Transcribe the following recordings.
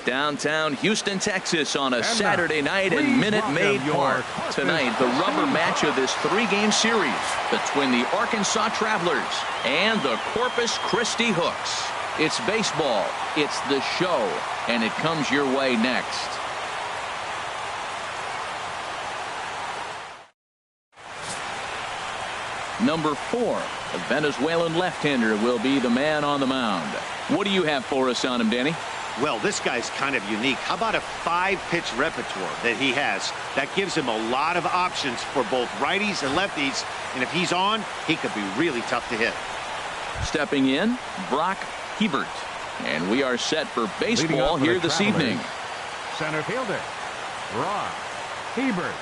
Downtown Houston, Texas on a Saturday night in Minute Maid Park. Tonight, the rubber match of this three-game series between the Arkansas Travelers and the Corpus Christi Hooks. It's baseball, it's the show, and it comes your way next. Number 4, the Venezuelan left-hander will be the man on the mound. What do you have for us on him, Danny? Well, this guy's kind of unique. How about a 5-pitch repertoire that he has? That gives him a lot of options for both righties and lefties. And if he's on, he could be really tough to hit. Stepping in, Brock Hebert. And we are set for baseball here this evening. Center fielder, Brock Hebert.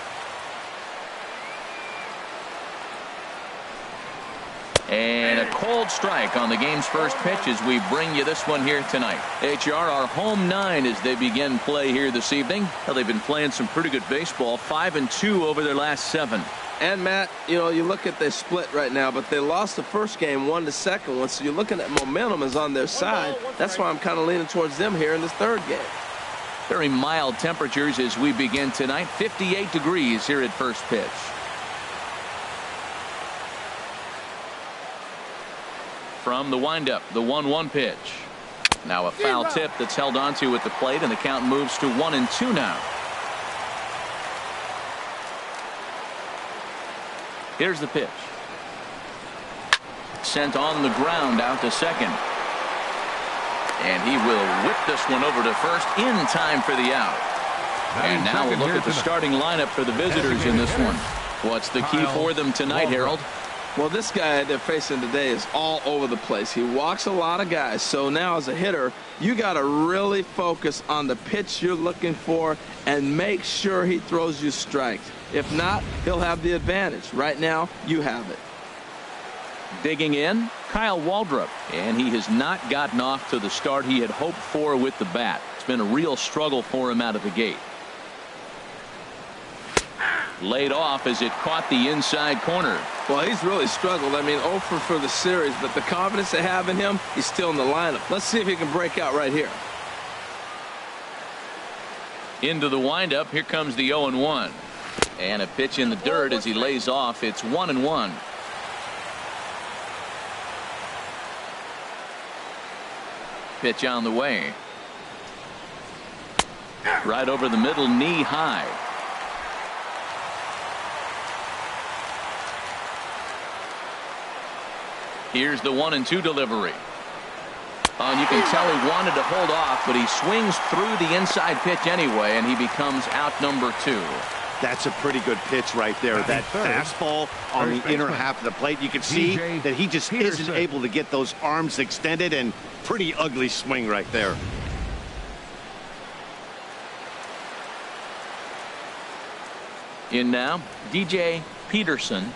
And a cold strike on the game's first pitch as we bring you this one here tonight. HR, our home 9 as they begin play here this evening. Well, they've been playing some pretty good baseball, 5-2 over their last 7. And Matt, you know, you look at their split right now, but they lost the first game, won the second one, so you're looking at momentum is on their side. That's why I'm kind of leaning towards them here in this third game. Very mild temperatures as we begin tonight, 58 degrees here at first pitch. From the windup, the 1-1 pitch. Now a foul tip that's held onto at the plate, and the count moves to 1-2 now. Here's the pitch. Sent on the ground out to second. And he will whip this one over to first in time for the out. And now we'll look at the starting lineup for the visitors in this one. What's the key for them tonight, Harold? Well, this guy they're facing today is all over the place. He walks a lot of guys. So now as a hitter, you got to really focus on the pitch you're looking for and make sure he throws you strikes. If not, he'll have the advantage. Right now, you have it. Digging in, Kyle Waldrop. And he has not gotten off to the start he had hoped for with the bat. It's been a real struggle for him out of the gate. Laid off as it caught the inside corner. Well, he's really struggled. I mean, 0 for the series, but the confidence they have in him, he's still in the lineup. Let's see if he can break out right here. Into the windup, here comes the 0-1. And a pitch in the dirt as he lays off. It's 1-1. Pitch on the way. Right over the middle, knee high. Here's the 1-2 delivery. And you can tell he wanted to hold off, but he swings through the inside pitch anyway, and he becomes out number 2. That's a pretty good pitch right there. That fastball on the inner half of the plate. You can see that he just isn't able to get those arms extended, and pretty ugly swing right there. In now, DJ Peterson.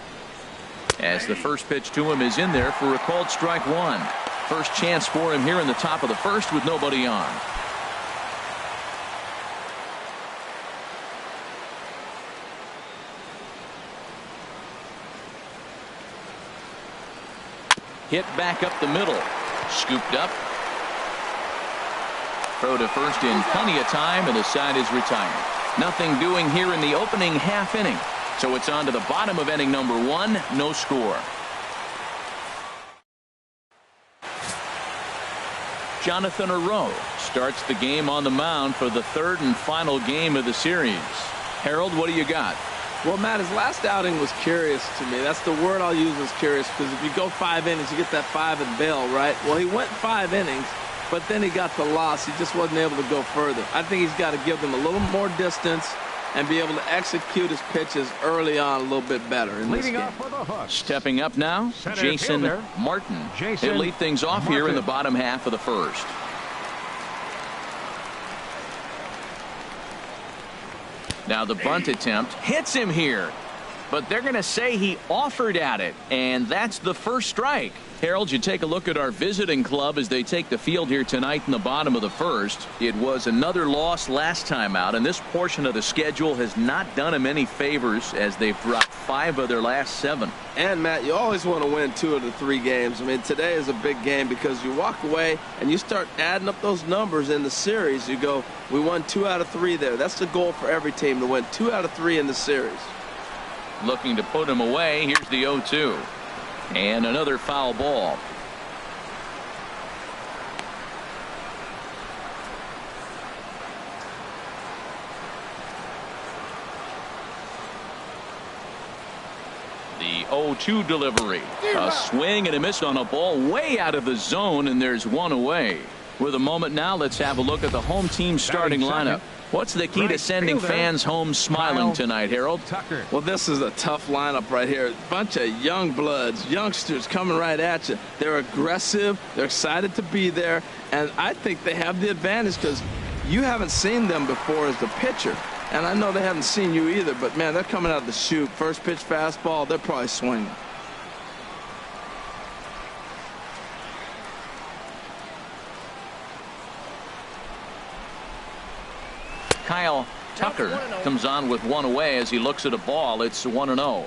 As the first pitch to him is in there for a called strike 1. First chance for him here in the top of the first with nobody on. Hit back up the middle. Scooped up. Throw to first in plenty of time, and the side is retired. Nothing doing here in the opening half inning. So it's on to the bottom of inning number 1. No score. Jonathan Arroyo starts the game on the mound for the third and final game of the series. Harold, what do you got? Well, Matt, his last outing was curious to me. That's the word I'll use, is curious, because if you go 5 innings, you get that 5 and bail, right? Well, he went 5 innings, but then he got the loss. He just wasn't able to go further. I think he's got to give them a little more distance and be able to execute his pitches early on a little bit better in this game. Stepping up now, Jason Martin. He'll lead things off here in the bottom half of the first. Now the bunt attempt hits him here, but they're going to say he offered at it, and that's the first strike. Harold, you take a look at our visiting club as they take the field here tonight in the bottom of the first. It was another loss last time out, and this portion of the schedule has not done them any favors as they've dropped 5 of their last 7. And, Matt, you always want to win 2 of the 3 games. I mean, today is a big game because you walk away and you start adding up those numbers in the series. You go, we won 2 out of 3 there. That's the goal for every team, to win 2 out of 3 in the series. Looking to put him away. Here's the 0-2. And another foul ball. The 0-2 delivery. A swing and a miss on a ball way out of the zone, and there's one away. With a moment now, let's have a look at the home team's starting lineup. What's the key to sending fans home smiling tonight, Harold? Tucker. Well, this is a tough lineup right here. Bunch of young bloods, youngsters coming right at you. They're aggressive. They're excited to be there. And I think they have the advantage because you haven't seen them before as the pitcher. And I know they haven't seen you either. But, man, they're coming out of the chute. First pitch fastball, they're probably swinging. Kyle Tucker comes on with one away as he looks at a ball. It's 1-0.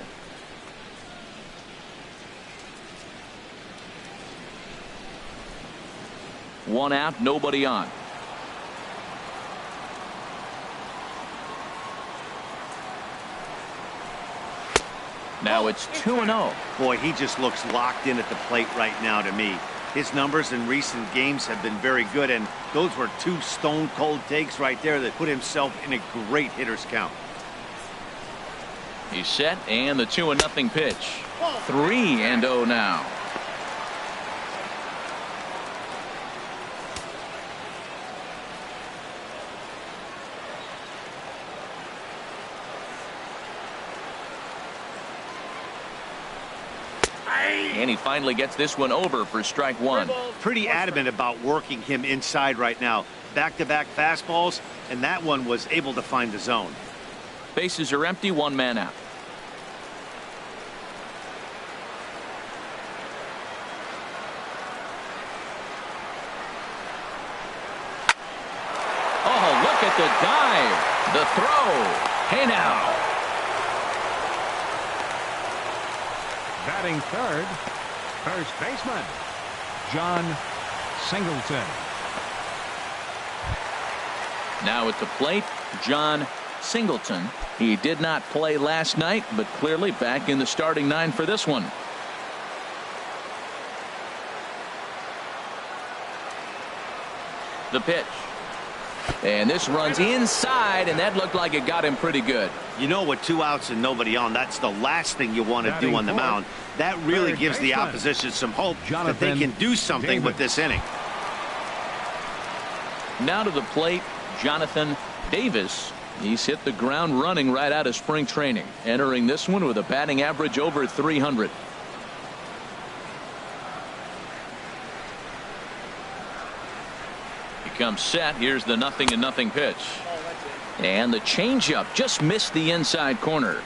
One out, nobody on. Now it's 2-0. Boy, he just looks locked in at the plate right now to me. His numbers in recent games have been very good, and those were 2 stone-cold takes right there that put himself in a great hitter's count. He's set, and the 2-0 pitch. 3-0 now. And he finally gets this one over for strike 1. Pretty adamant about working him inside right now. Back-to-back fastballs, and that one was able to find the zone. Bases are empty, 1 man out. Oh, look at the dive. The throw. Hey now. Batting third, first baseman, John Singleton. Now at the plate, John Singleton. He did not play last night, but clearly back in the starting 9 for this one. The pitch. And this runs inside, and that looked like it got him pretty good. You know, with 2 outs and nobody on, that's the last thing you want to do on the mound. That really gives the opposition some hope that they can do something with this inning. Now to the plate, Jonathan Davis. He's hit the ground running right out of spring training, entering this one with a batting average over 300. Comes set. Here's the 0-0 pitch. And the changeup just missed the inside corner.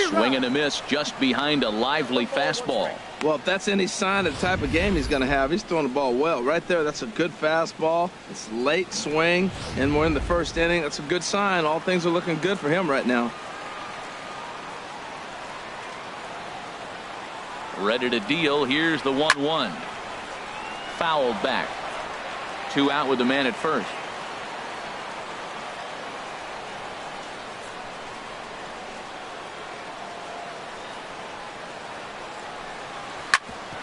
Swing and a miss just behind a lively fastball. Well, if that's any sign of the type of game he's going to have, he's throwing the ball well. Right there, that's a good fastball. It's late swing, and we're in the first inning. That's a good sign. All things are looking good for him right now. Ready to deal. Here's the 1-1. Fouled back. 2 out with the man at first.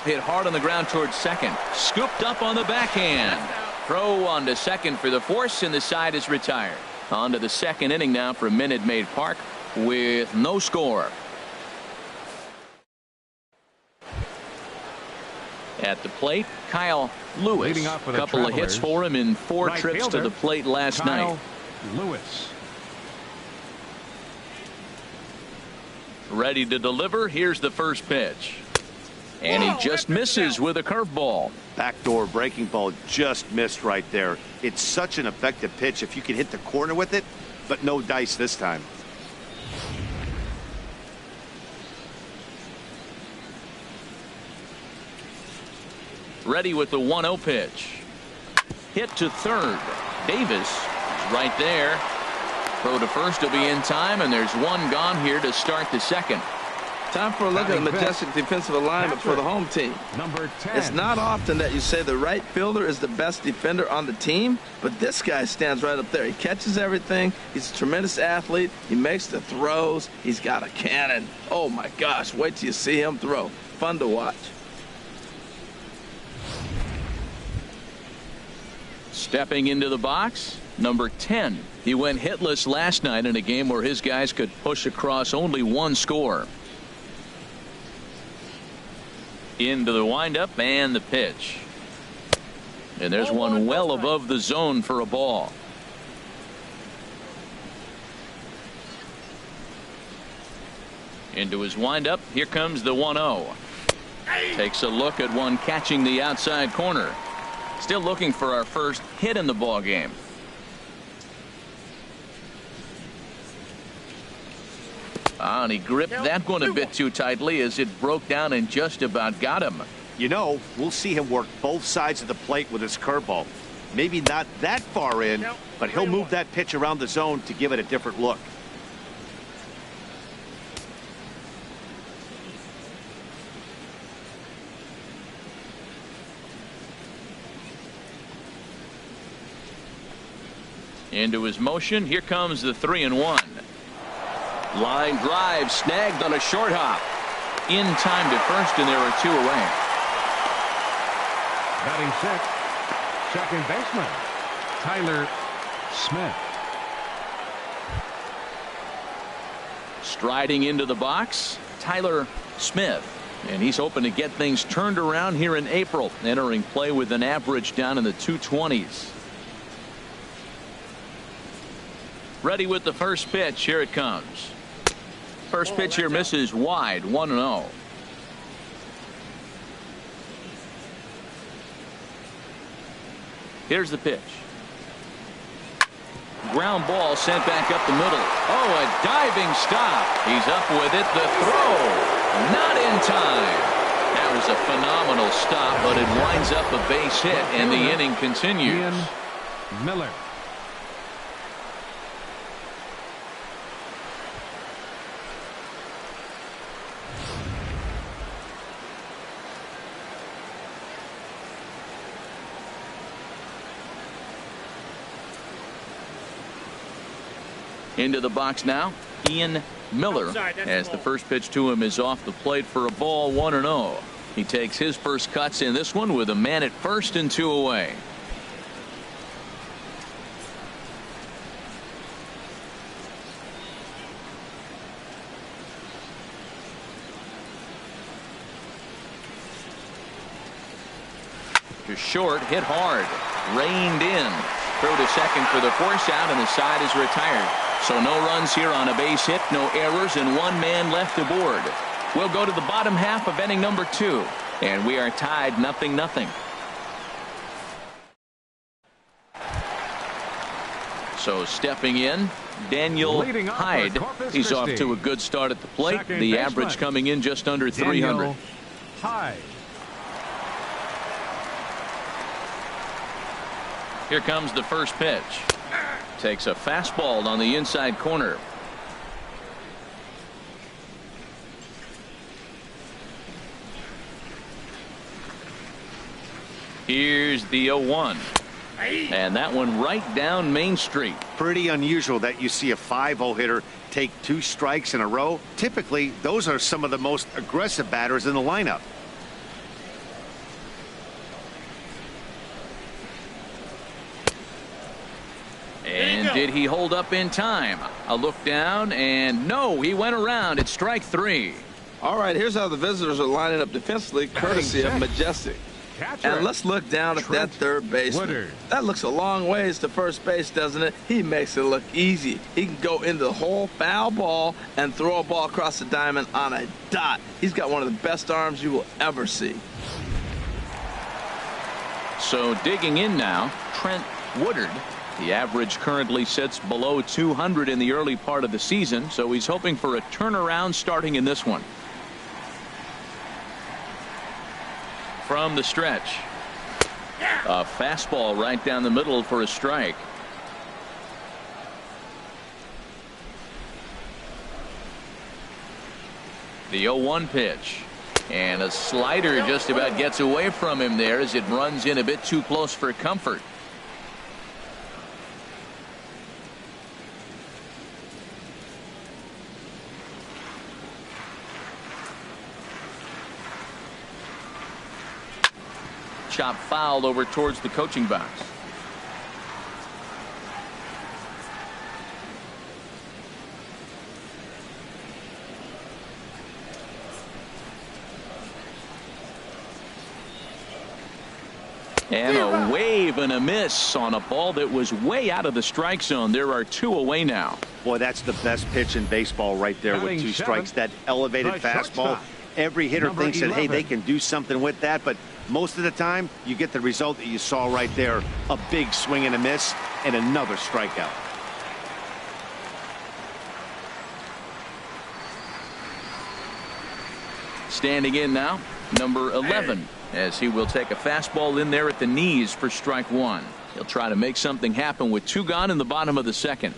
Hit hard on the ground towards second. Scooped up on the backhand. Throw on to second for the force, and the side is retired. On to the second inning now for Minute Maid Park with no score. At the plate, Kyle Lewis. A couple of hits for him in 4 trips to the plate last night. Lewis. Ready to deliver. Here's the first pitch. And he just misses with a curveball. Backdoor breaking ball just missed right there. It's such an effective pitch if you can hit the corner with it, but no dice this time. Ready with the 1-0 pitch. Hit to third. Davis is right there. Throw to first will be in time, and there's one gone here to start the second. Time for a look at majestic defensive alignment for the home team. Number 10. It's not often that you say the right fielder is the best defender on the team, but this guy stands right up there. He catches everything. He's a tremendous athlete. He makes the throws. He's got a cannon. Oh, my gosh. Wait till you see him throw. Fun to watch. Stepping into the box, number 10. He went hitless last night in a game where his guys could push across only one score. Into the windup and the pitch. And there's one well above the zone for a ball. Into his windup. Here comes the 1-0. Takes a look at one catching the outside corner. Still looking for our first hit in the ball game. And he gripped that one a bit too tightly as it broke down and just about got him. You know, we'll see him work both sides of the plate with his curveball. Maybe not that far in, but he'll move that pitch around the zone to give it a different look. Into his motion. Here comes the 3-1. Line drive snagged on a short hop. In time to first, and there are two away. Batting sixth, second baseman, Tyler Smith. Striding into the box, Tyler Smith. And he's hoping to get things turned around here in April, entering play with an average down in the 220s. Ready with the first pitch. Here it comes. First pitch here misses wide. 1-0. Here's the pitch. Ground ball sent back up the middle. Oh, a diving stop. He's up with it. The throw. Not in time. That was a phenomenal stop, but it winds up a base hit, and the inning continues. Ian Miller. Into the box now, Ian Miller, as the first pitch to him is off the plate for a ball. 1-0. He takes his first cuts in this one with a man at first and two away. To short, hit hard, reined in. Throw to second for the force out, and the side is retired. So no runs here on a base hit, no errors, and one man left aboard. We'll go to the bottom half of inning number 2, and we are tied 0-0. So stepping in, Daniel Hyde. He's off to a good start at the plate. The average coming in just under 300. Hyde. Here comes the first pitch. Takes a fastball on the inside corner. Here's the 0-1. And that one right down Main Street. Pretty unusual that you see a 5-0 hitter take 2 strikes in a row. Typically, those are some of the most aggressive batters in the lineup. And did he hold up in time? A look down, and no, he went around. It's strike 3. All right, here's how the visitors are lining up defensively, courtesy of Majestic. Catcher. And let's look down at Trent that third baseman. Woodard. That looks a long ways to first base, doesn't it? He makes it look easy. He can go into the hole, foul ball, and throw a ball across the diamond on a dot. He's got one of the best arms you will ever see. So digging in now, Trent Woodard. The average currently sits below 200 in the early part of the season, so he's hoping for a turnaround starting in this one. From the stretch, a fastball right down the middle for a strike. The 0-1 pitch, and a slider just about gets away from him there as it runs in a bit too close for comfort. Chop fouled over towards the coaching box. And a wave and a miss on a ball that was way out of the strike zone. There are 2 away now. Boy, that's the best pitch in baseball right there with 2 strikes. That elevated fastball. Every hitter thinks that, hey, they can do something with that, but most of the time you get the result that you saw right there. A big swing and a miss and another strikeout. Standing in now, number 11, as he will take a fastball in there at the knees for strike 1. He'll try to make something happen with 2 gone in the bottom of the second.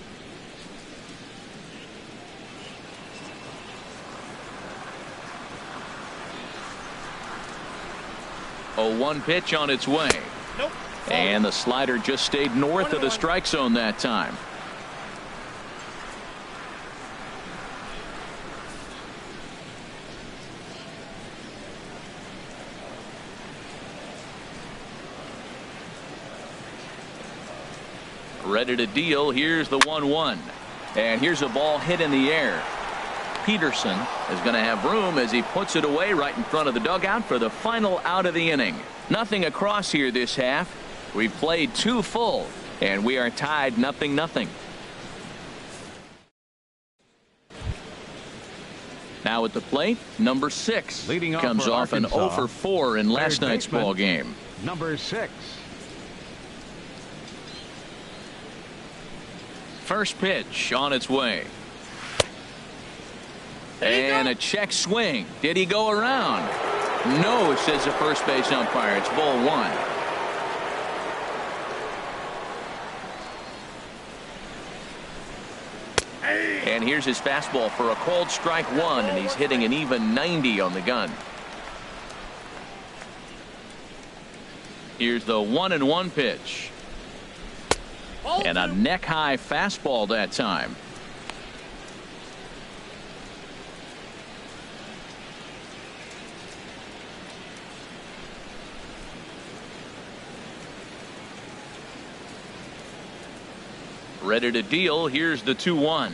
A 1 pitch on its way. Nope. And the slider just stayed north of the strike zone that time. Ready to deal. Here's the 1-1. And here's a ball hit in the air. Peterson is going to have room as he puts it away right in front of the dugout for the final out of the inning. Nothing across here this half. We've played 2 full, and we are tied 0-0. Now at the plate, number 6 Leading off comes for off an Arkansas, 0 for 4 in last night's baseman, ball game. Number 6. First pitch on its way. And a check swing. Did he go around? No, says the first base umpire. It's ball 1. And here's his fastball for a called strike 1, and he's hitting an even 90 on the gun. Here's the 1-1 pitch. And a neck high fastball that time. Ready to deal. Here's the 2-1.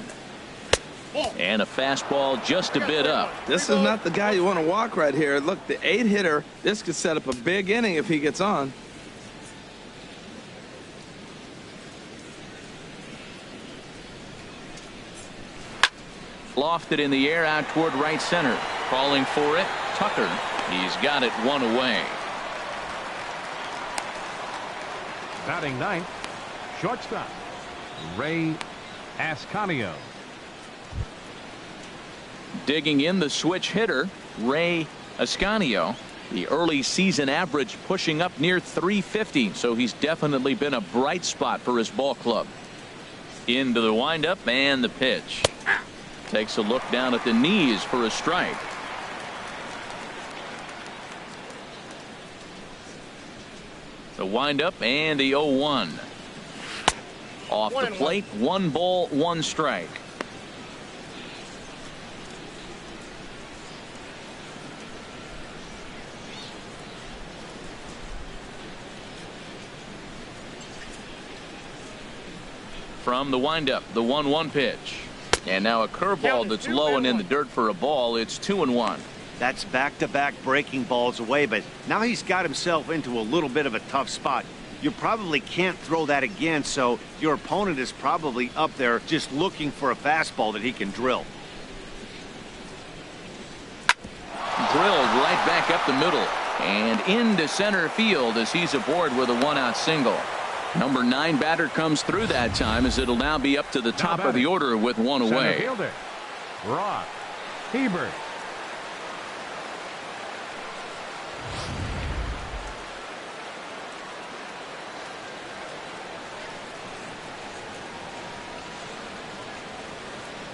And a fastball just a bit up. This is not the guy you want to walk right here. Look, the 8 hitter, this could set up a big inning if he gets on. Lofted in the air out toward right center. Calling for it, Tucker. He's got it 1 away. Batting 9th, shortstop, Ray Ascanio. Digging in the switch hitter, Ray Ascanio. The early season average pushing up near 350, so he's definitely been a bright spot for his ball club. Into the windup and the pitch. Takes a look down at the knees for a strike. The windup and the 0-1. Off the plate, 1 ball, 1 strike. From the windup, the 1-1 pitch. And now a curveball that's low and in the dirt for a ball. It's 2-1. That's back-to-back breaking balls away, but now he's got himself into a little bit of a tough spot. You probably can't throw that again, so your opponent is probably up there just looking for a fastball that he can drill. Drilled right back up the middle and into center field as he's aboard with a one-out single. Number 9 batter comes through that time, as it'll now be up to the top of the order with one away. Center fielder, Brock Hebert.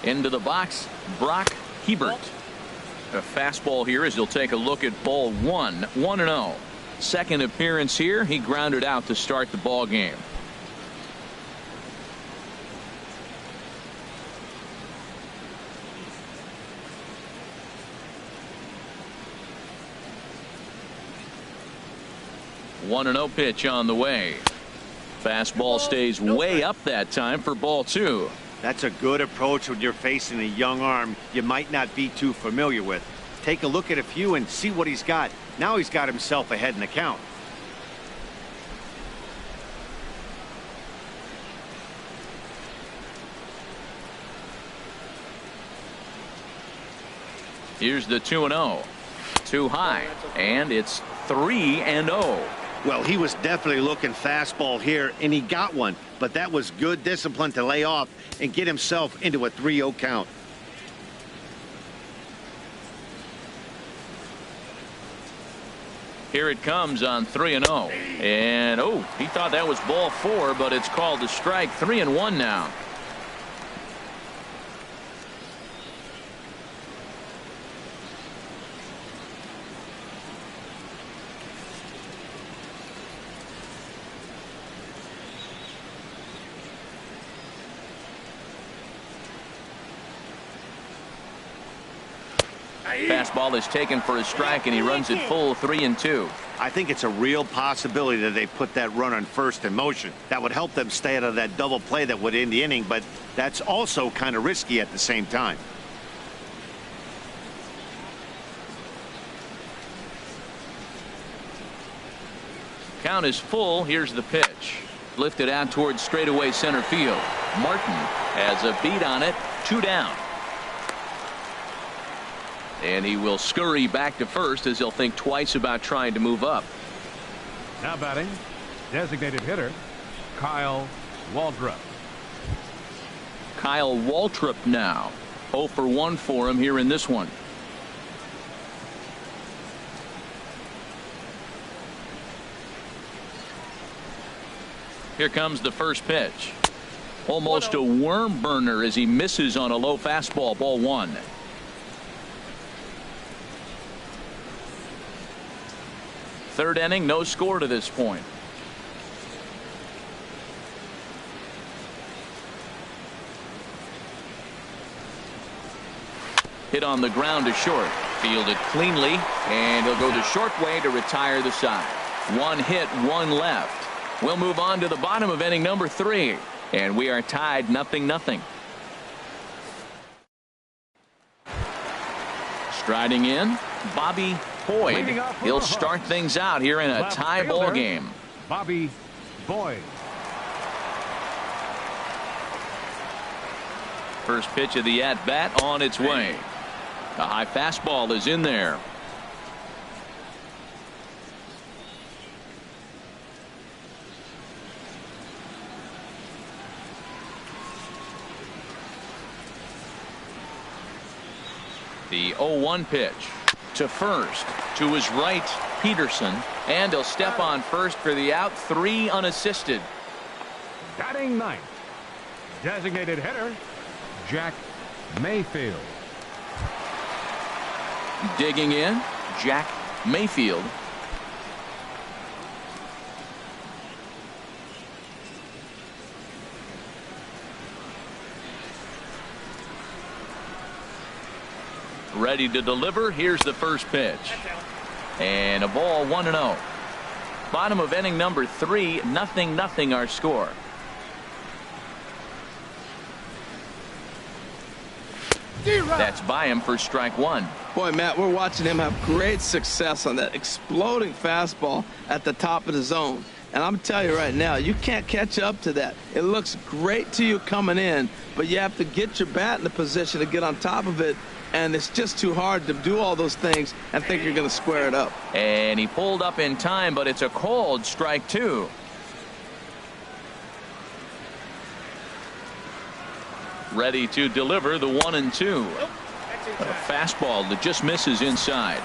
Into the box, Brock Hebert. A fastball here as he'll take a look at ball 1, 1-0. Second appearance here, he grounded out to start the ball game. One 1-0 pitch on the way. Fastball stays way up that time for ball 2. That's a good approach when you're facing a young arm you might not be too familiar with. Take a look at a few and see what he's got. Now he's got himself ahead in the count. Here's the 2-0. Too high, and it's 3-0. Well, he was definitely looking fastball here, and he got one. But that was good discipline to lay off and get himself into a 3-0 count. Here it comes on 3-0. And, oh, he thought that was ball 4, but it's called a strike. 3-1 now. Fastball is taken for a strike, and he runs it full 3-2. I think it's a real possibility that they put that run on first in motion. That would help them stay out of that double play that would end the inning, but that's also kind of risky at the same time. Count is full. Here's the pitch. Lifted out towards straightaway center field. Martin has a beat on it. 2 down. And he will scurry back to first as he'll think twice about trying to move up. Now batting, designated hitter, Kyle Waldrop. Kyle Waltrip now. 0 for 1 for him here in this one. Here comes the first pitch. Almost a worm burner as he misses on a low fastball. Ball 1. Third inning, no score to this point. Hit on the ground to short. Fielded cleanly, and he'll go the short way to retire the side. 1 hit, 1 left. We'll move on to the bottom of inning number 3, and we are tied 0-0. Striding in, Bobby Boyd. He'll start things out here in a tie ball game. Bobby Boyd. First pitch of the at-bat on its way. A high fastball is in there. The 0-1 pitch to first. To his right, Peterson, and he'll step on first for the out. 3 unassisted. Batting 9th, designated hitter, Jack Mayfield. Digging in, Jack Mayfield. Ready to deliver. Here's the first pitch. And a ball, 1-0. Bottom of inning number 3, 0-0 our score. That's by him for strike 1. Boy, Matt, we're watching him have great success on that exploding fastball at the top of the zone. And I'm telling you right now, you can't catch up to that. It looks great to you coming in, but you have to get your bat in the position to get on top of it. And it's just too hard to do all those things and think you're going to square it up. And he pulled up in time, but it's a called strike 2. Ready to deliver the 1-2. A fastball that just misses inside.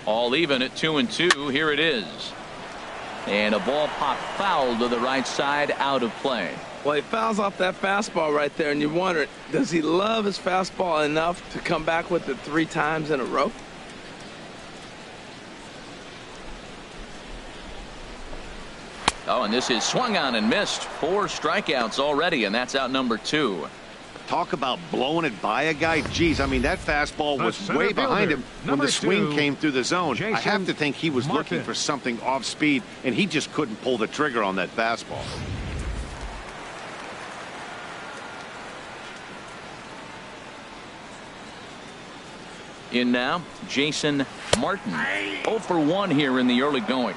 All even at 2-2. Here it is. And a ball popped foul to the right side, out of play. Well, he fouls off that fastball right there, and you wonder, does he love his fastball enough to come back with it 3 times in a row? Oh, and this is swung on and missed. 4 strikeouts already, and that's out number 2. Talk about blowing it by a guy. Geez, I mean, that fastball was way behind him when the swing came through the zone. I have to think he was looking for something off speed, and he just couldn't pull the trigger on that fastball. In now, Jason Martin. 0 for 1 here in the early going.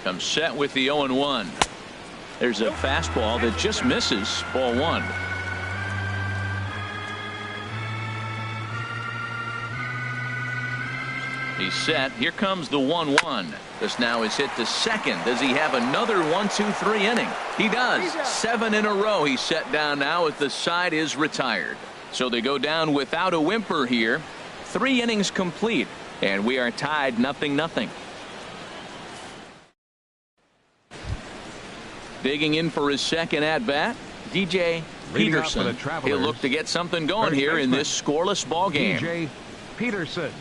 Comes set with the 0-1. There's a fastball that just misses. Ball 1. He's set. Here comes the 1-1. This now is hit to second. Does he have another 1-2-3 inning? He does. 7 in a row. He's set down now as the side is retired. So they go down without a whimper here. 3 innings complete, and we are tied 0-0. Digging in for his second at-bat, DJ Peterson. He'll look to get something going here in this scoreless ball game. DJ Peterson.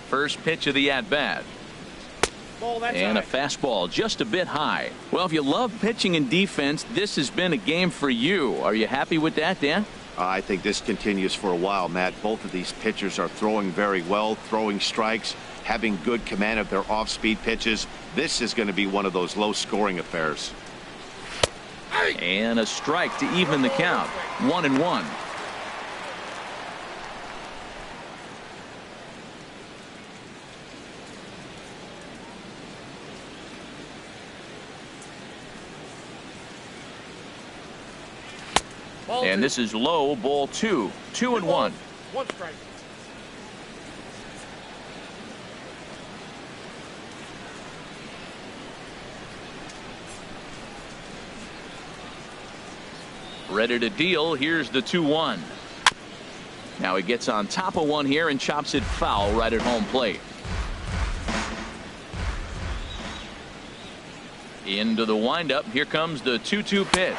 First pitch of the at-bat. And a fastball just a bit high. Well, if you love pitching and defense, this has been a game for you. Are you happy with that, Dan? I think this continues for a while, Matt. Both of these pitchers are throwing very well, throwing strikes, having good command of their off-speed pitches. This is going to be one of those low-scoring affairs. And a strike to even the count. 1-1. And this is low, ball 2. 2-1. 1 strike. Ready to deal. Here's the 2-1. Now he gets on top of one here and chops it foul right at home plate. Into the windup. Here comes the 2-2 pitch.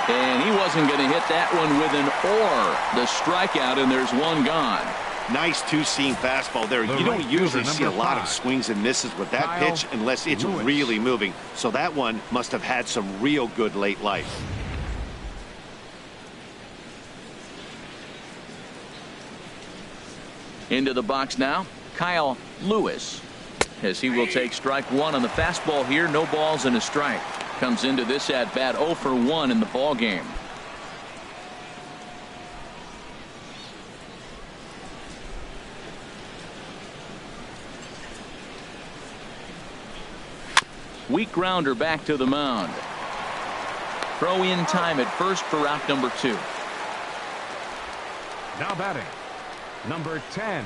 And he wasn't going to hit that one with an or. The strikeout, and there's one gone. Nice two-seam fastball there. You don't usually see a lot of swings and misses with that pitch unless it's really moving. So that one must have had some real good late life. Into the box now, Kyle Lewis, as he will take strike 1 on the fastball here. No balls and a strike. Comes into this at bat 0 for 1 in the ball game. Weak grounder back to the mound. Throw in time at first for out number 2. Now batting, number 10.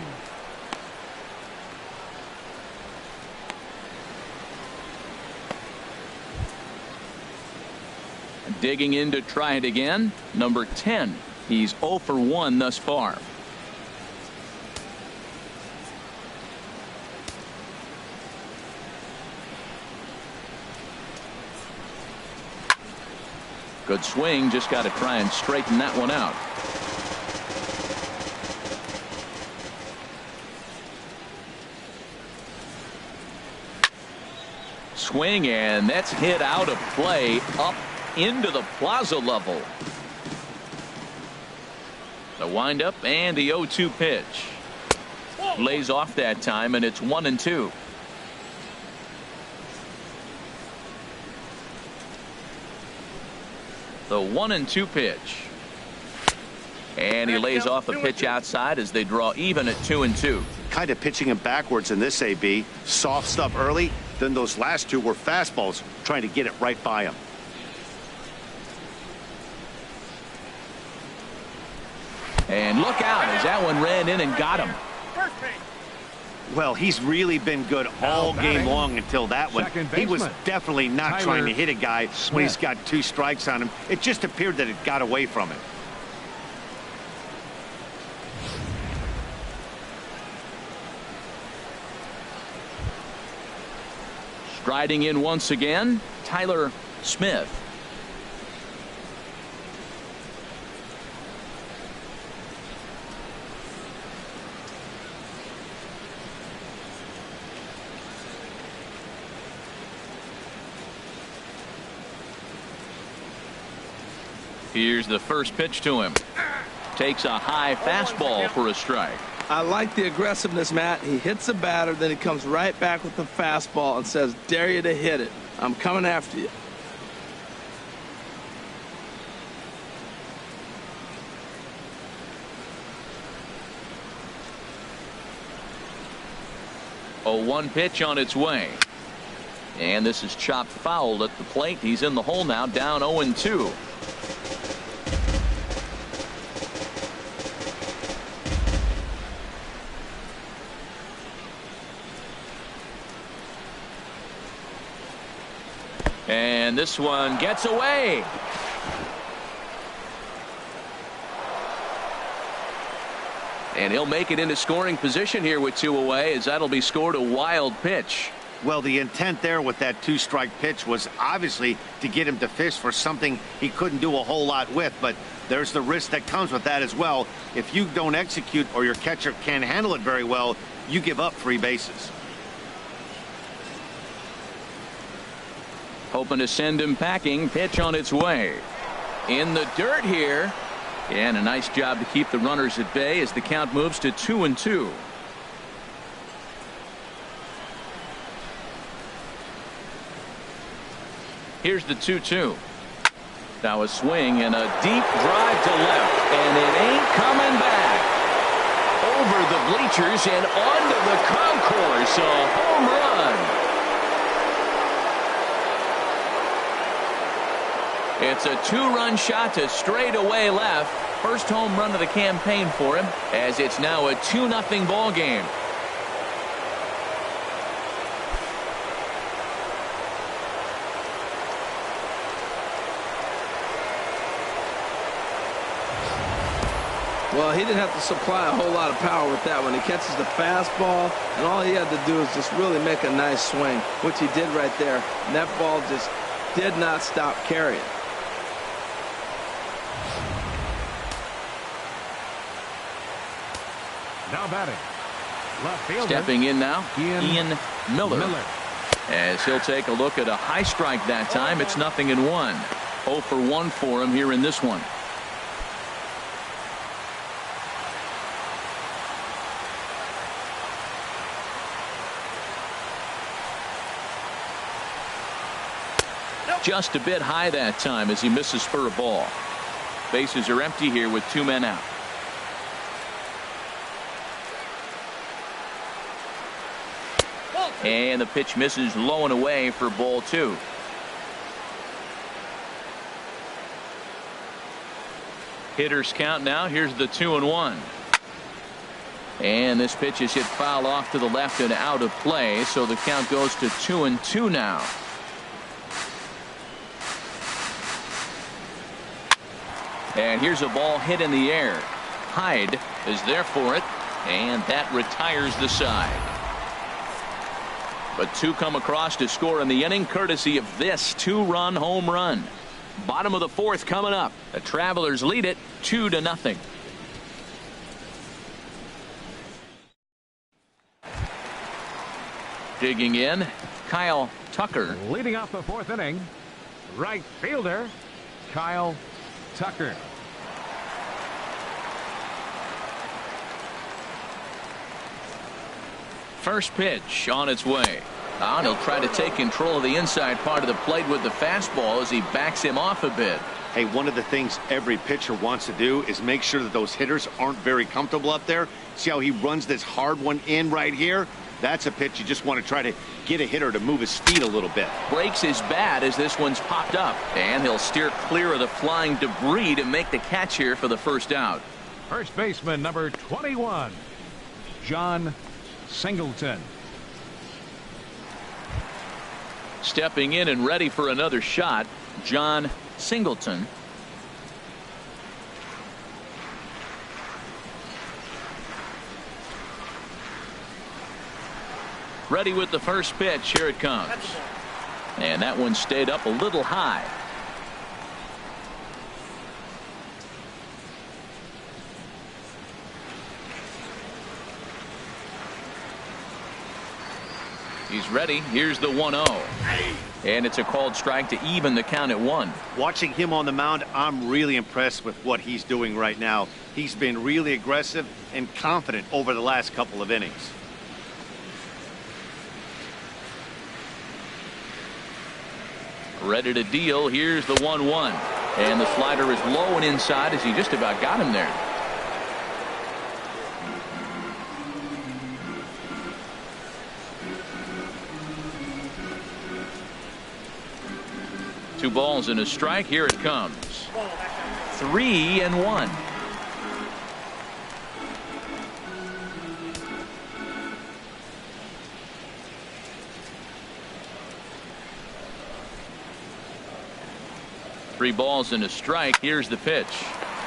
Digging in to try it again. Number 10. He's 0 for 1 thus far. Good swing. Just got to try and straighten that one out. swing, and that's hit out of play up into the plaza level. The windup and the 0-2 pitch. Lays off that time, and it's 1-2. The 1-2 pitch. And he lays off the pitch outside as they draw even at 2-2. Kind of pitching him backwards in this, AB. Soft stuff early, then those last two were fastballs, trying to get it right by him. And look out as that one ran in and got him. Well, he's really been good all game long until that one. He was definitely not trying to hit a guy when he's got 2 strikes on him. It just appeared that it got away from him. Striding in once again, Tyler Smith. Here's the first pitch to him. Takes a high fastball for a strike. I like the aggressiveness, Matt. He hits the batter, then he comes right back with the fastball and says, dare you to hit it. I'm coming after you. A 1 pitch on its way. And this is chopped foul at the plate. He's in the hole now, down 0-2. And this one gets away. And he'll make it into scoring position here with 2 away, as that'll be scored a wild pitch. Well, the intent there with that 2-strike pitch was obviously to get him to fish for something he couldn't do a whole lot with, but there's the risk that comes with that as well. If you don't execute or your catcher can't handle it very well, you give up 3 bases. Hoping to send him packing. Pitch on its way. In the dirt here. And a nice job to keep the runners at bay as the count moves to 2-2. Here's the 2-2. Now a swing and a deep drive to left. And it ain't coming back. Over the bleachers and onto the concourse. A home run. It's a 2-run shot to straightaway left. First home run of the campaign for him, as it's now a 2-0 ball game. Well, he didn't have to supply a whole lot of power with that one. He catches the fastball, and all he had to do is just really make a nice swing, which he did right there. And that ball just did not stop carrying. Now batting, left fielder. Stepping in now, Ian Miller. As he'll take a look at a high strike that time. It's 0-1. 0 for 1 for him here in this one. Just a bit high that time as he misses for a ball. Bases are empty here with 2 men out. And the pitch misses low and away for ball 2. Hitters count now. Here's the 2-1. And this pitch is hit foul off to the left and out of play. So the count goes to 2-2 now. And here's a ball hit in the air. Hyde is there for it. And that retires the side. But 2 come across to score in the inning, courtesy of this 2-run home run. Bottom of the 4th coming up. The Travelers lead it 2-0. Digging in, Kyle Tucker. Leading off the 4th inning, right fielder Kyle Tucker. First pitch on its way. And he'll try to take control of the inside part of the plate with the fastball as he backs him off a bit. Hey, one of the things every pitcher wants to do is make sure that those hitters aren't very comfortable up there. See how he runs this hard one in right here? That's a pitch you just want to try to get a hitter to move his feet a little bit. Breaks his bat as this one's popped up. And he'll steer clear of the flying debris to make the catch here for the first out. First baseman number 21, John Singleton. Stepping in and ready for another shot, John Singleton. Ready with the first pitch. Here it comes. And that one stayed up a little high. He's ready. Here's the 1-0. And it's a called strike to even the count at 1. Watching him on the mound, I'm really impressed with what he's doing right now. He's been really aggressive and confident over the last couple of innings. Ready to deal. Here's the 1-1. And the slider is low and inside as he just about got him there. Two balls and a strike. Here it comes. 3-1. Three balls and a strike. Here's the pitch.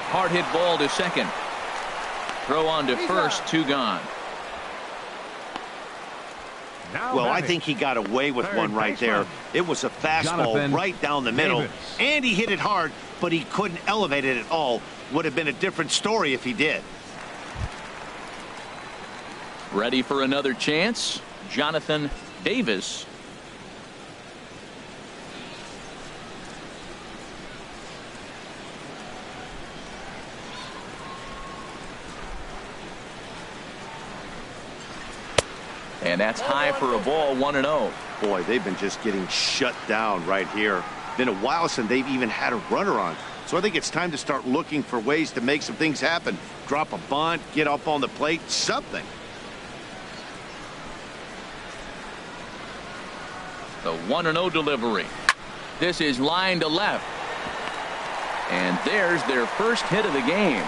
Hard hit ball to second. Throw on to first. 2 gone. Well, I think he got away with one right there. It was a fastball right down the middle, and he hit it hard, but he couldn't elevate it at all. Would have been a different story if he did. Ready for another chance. Jonathan Davis. And that's high for a ball. 1-0. Boy, they've been just getting shut down right here. Been a while since they've even had a runner on. So I think it's time to start looking for ways to make some things happen. Drop a bunt, get up on the plate, something. The 1-0 delivery. This is line to left. And there's their first hit of the game.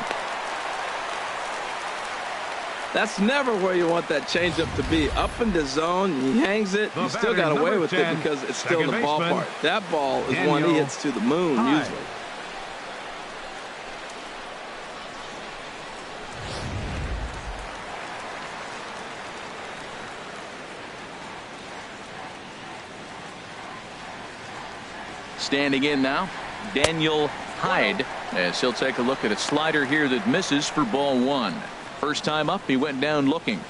That's never where you want that changeup to be. Up in the zone, he hangs it. You still got away with it because it's still the ballpark. That ball is one he hits to the moon usually. Standing in now, Daniel Hyde, as he'll take a look at a slider here that misses for ball 1. First time up, he went down looking.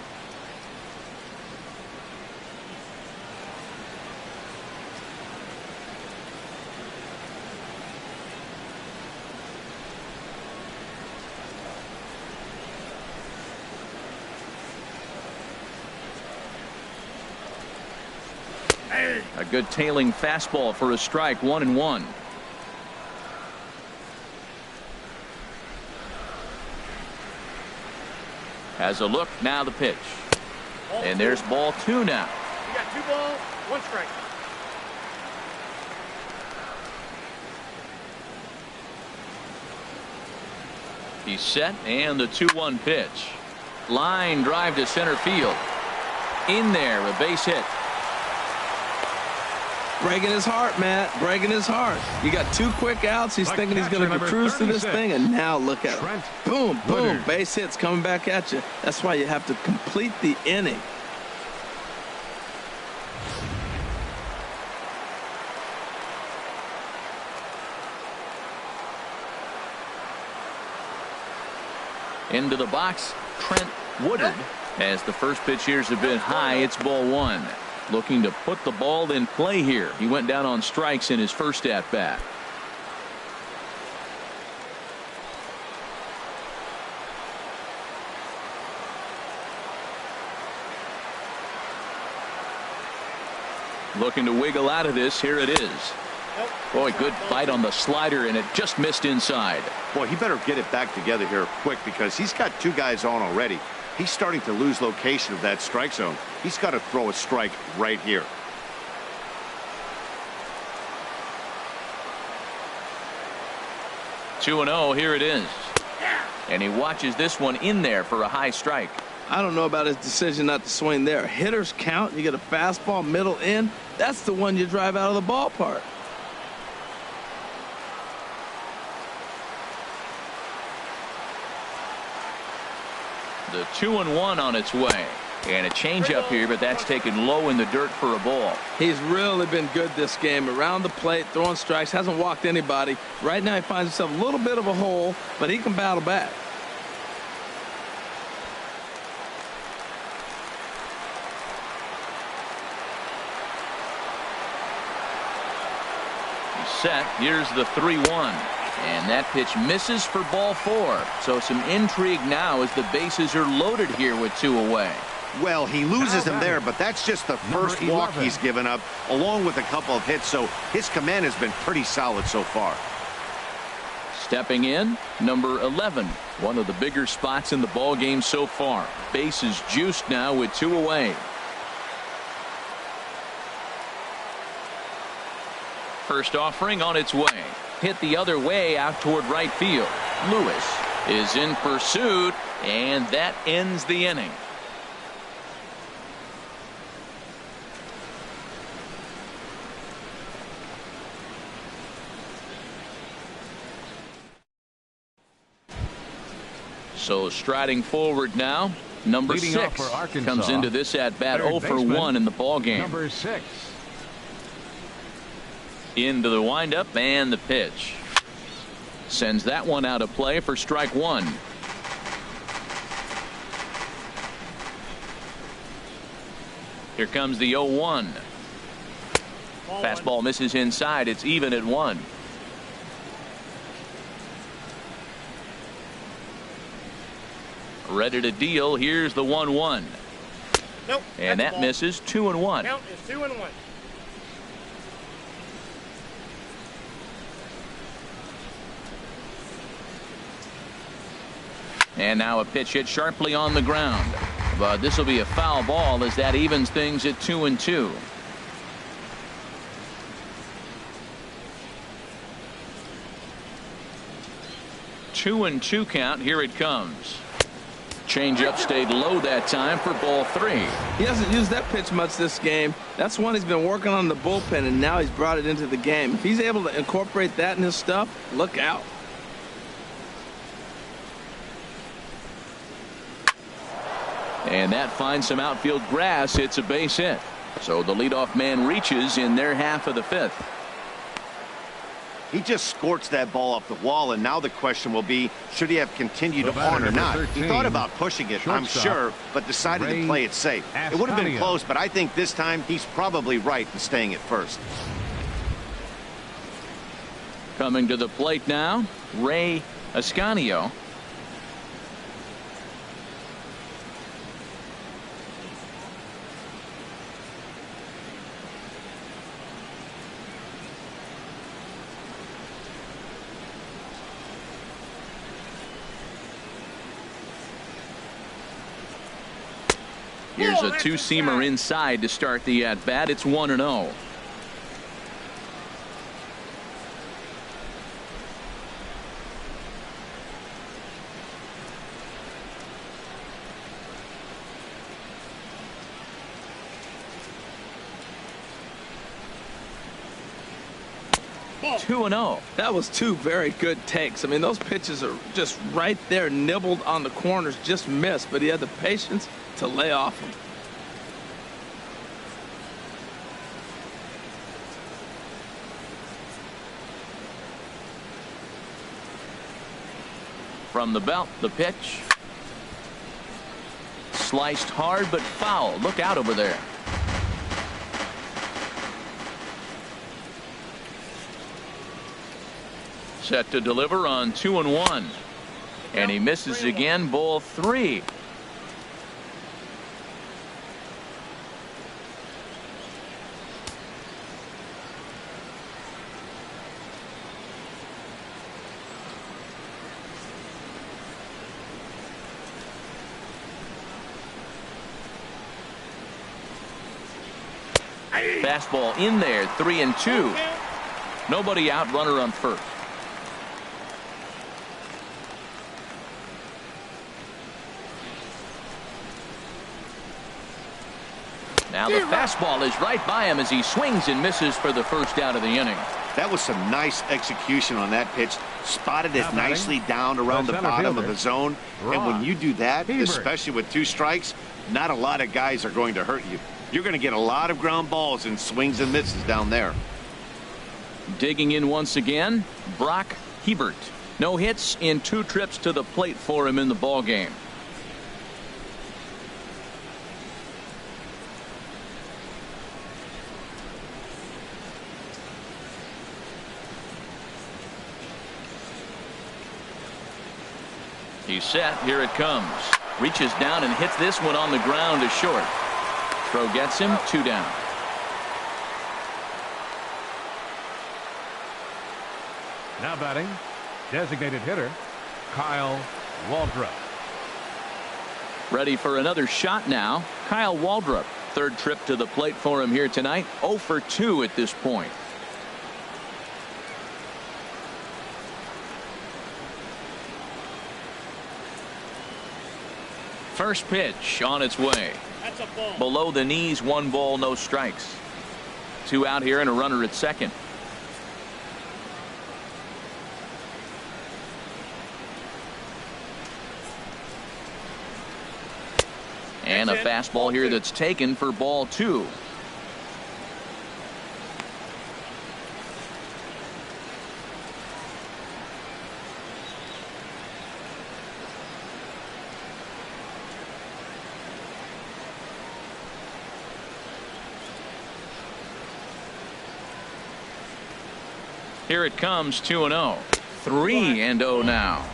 A good tailing fastball for a strike. 1-1. Has a look. Now the pitch. And there's ball 2 now. You got 2 balls, 1 strike. He's set, and the 2-1 pitch. Line drive to center field. In there, a base hit. Breaking his heart, Matt. Breaking his heart. You got 2 quick outs. He's thinking he's going to cruise through this thing, and now look at him. Boom, boom. Base hits coming back at you. That's why you have to complete the inning. Into the box, Trent Woodard. As the first pitch here is a bit high, it's ball 1. looking to put the ball in play here. He went down on strikes in his first at bat. Looking to wiggle out of this. Here it is. Boy, good bite on the slider, and it just missed inside. Boy, he better get it back together here quick because he's got two guys on already. He's starting to lose location of that strike zone. He's got to throw a strike right here. Two and 0. Here it is. And he watches this one in there for a high strike. I don't know about his decision not to swing there. Hitters count. You get a fastball middle in. That's the one you drive out of the ballpark. The 2-1 on its way. And a changeup here, but that's taken low in the dirt for a ball. He's really been good this game. Around the plate, throwing strikes, hasn't walked anybody. Right now he finds himself a little bit of a hole, but he can battle back. Set. Here's the 3-1. And that pitch misses for ball 4. So some intrigue now as the bases are loaded here with 2 away. Well, he loses him there, but that's just the first walk he's given up, along with a couple of hits. So his command has been pretty solid so far. Stepping in, number 11. One of the bigger spots in the ball game so far. Bases juiced now with 2 away. First offering on its way. Hit the other way out toward right field. Lewis is in pursuit, and that ends the inning. So striding forward now, number 6 comes into this at bat 0 for 1 in the ball game. Number 6. Into the windup and the pitch. Sends that one out of play for strike 1. Here comes the 0-1. Fastball misses inside. It's even at 1. Ready to deal. Here's the 1-1. Nope. And that misses. 2-1. Count is 2-1. And now a pitch hit sharply on the ground. But this will be a foul ball as that evens things at 2-2. Two and 2 count. Here it comes. Changeup stayed low that time for ball 3. He hasn't used that pitch much this game. That's one he's been working on in the bullpen, and now he's brought it into the game. If he's able to incorporate that in his stuff, look out. And that finds some outfield grass. It's a base hit. So the leadoff man reaches in their half of the 5th. He just scorched that ball off the wall, and now the question will be, should he have continued on or not? 13, he thought about pushing it, I'm sure, but decided to play it safe. It would have been close, but I think this time he's probably right in staying at first. Coming to the plate now, Ray Ascanio. Here's a 2-seamer inside to start the at-bat. It's 1-0. Ball. 2-0. That was 2 very good takes. I mean, those pitches are just right there, nibbled on the corners, just missed, but he had the patience to lay off them. From the belt, the pitch. Sliced hard but foul. Look out over there. Set to deliver on 2-1. And he misses again, ball 3. Fastball in there, 3-2. Nobody out, runner on first. Now the fastball is right by him as he swings and misses for the first out of the inning. That was some nice execution on that pitch. Spotted it nicely down around the bottom of the zone. And when you do that, especially with 2 strikes, not a lot of guys are going to hurt you. You're going to get a lot of ground balls and swings and misses down there. Digging in once again, Brock Hebert. No hits in 2 trips to the plate for him in the ball game. He's set. Here it comes. Reaches down and hits this one on the ground to short. Throw gets him, 2 down. Now batting, designated hitter, Kyle Waldrop. Ready for another shot now. Kyle Waldrop. 3rd trip to the plate for him here tonight. 0 for 2 at this point. First pitch on its way. That's a ball. Below the knees, 1 ball, no strikes. 2 out here and a runner at second. And a fastball here that's taken for ball 2. Here it comes, 2-0. 3-0 now.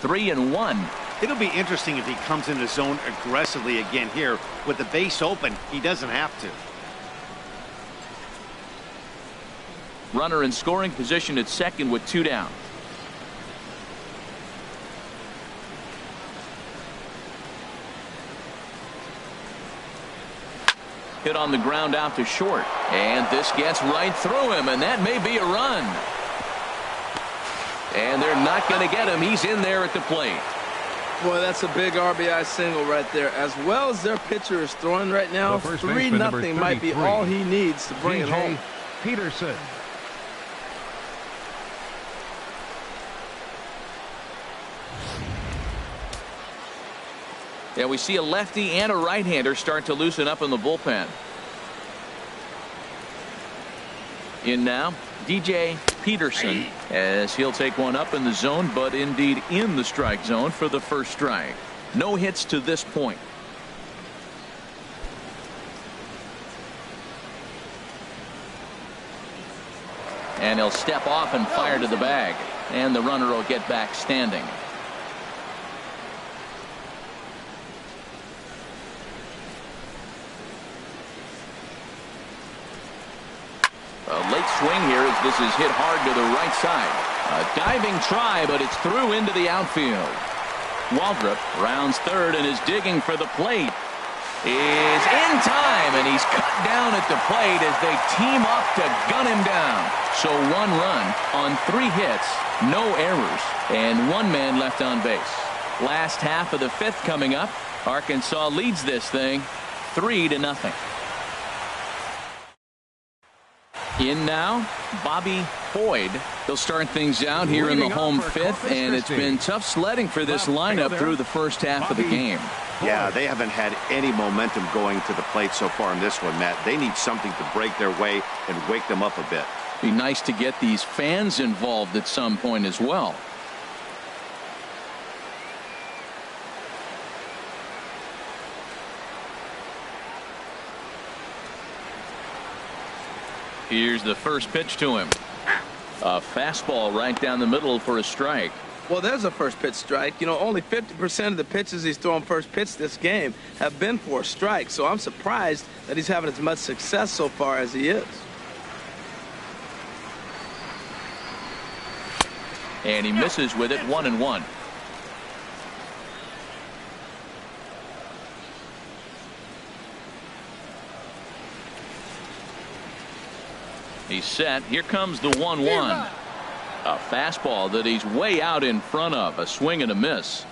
Three and 1. It'll be interesting if he comes in the zone aggressively again here. With the base open, he doesn't have to. Runner in scoring position at second with 2 down. Hit on the ground out to short. And this gets right through him, and that may be a run. And they're not going to get him. He's in there at the plate. Boy, that's a big RBI single right there. As well as their pitcher is throwing right now, 3-0 might be all he needs to bring it home. Peterson. Yeah, we see a lefty and a right-hander start to loosen up in the bullpen. In now, DJ Peterson, as he'll take one up in the zone, but indeed in the strike zone for the first strike. No hits to this point. And he'll step off and fire to the bag. And the runner will get back standing. A late swing here as this is hit hard to the right side. A diving try, but it's through into the outfield. Waldrop rounds third and is digging for the plate. Is in time, and he's cut down at the plate as they team up to gun him down. So 1 run on 3 hits, no errors, and 1 man left on base. Last half of the 5th coming up. Arkansas leads this thing 3-0. In now, Bobby Boyd. They'll start things out here in the home fifth, and it's been tough sledding for this lineup through the first half of the game. Yeah, they haven't had any momentum going to the plate so far in this one, Matt. They need something to break their way and wake them up a bit. Be nice to get these fans involved at some point as well. Here's the first pitch to him. A fastball right down the middle for a strike. Well, there's a first pitch strike. You know, only 50% of the pitches he's throwing first pitch this game have been for a strike. So I'm surprised that he's having as much success so far as he is. And he misses with it, 1-1. He's set. Here comes the 1-1. A fastball that he's way out in front of. A swing and a miss.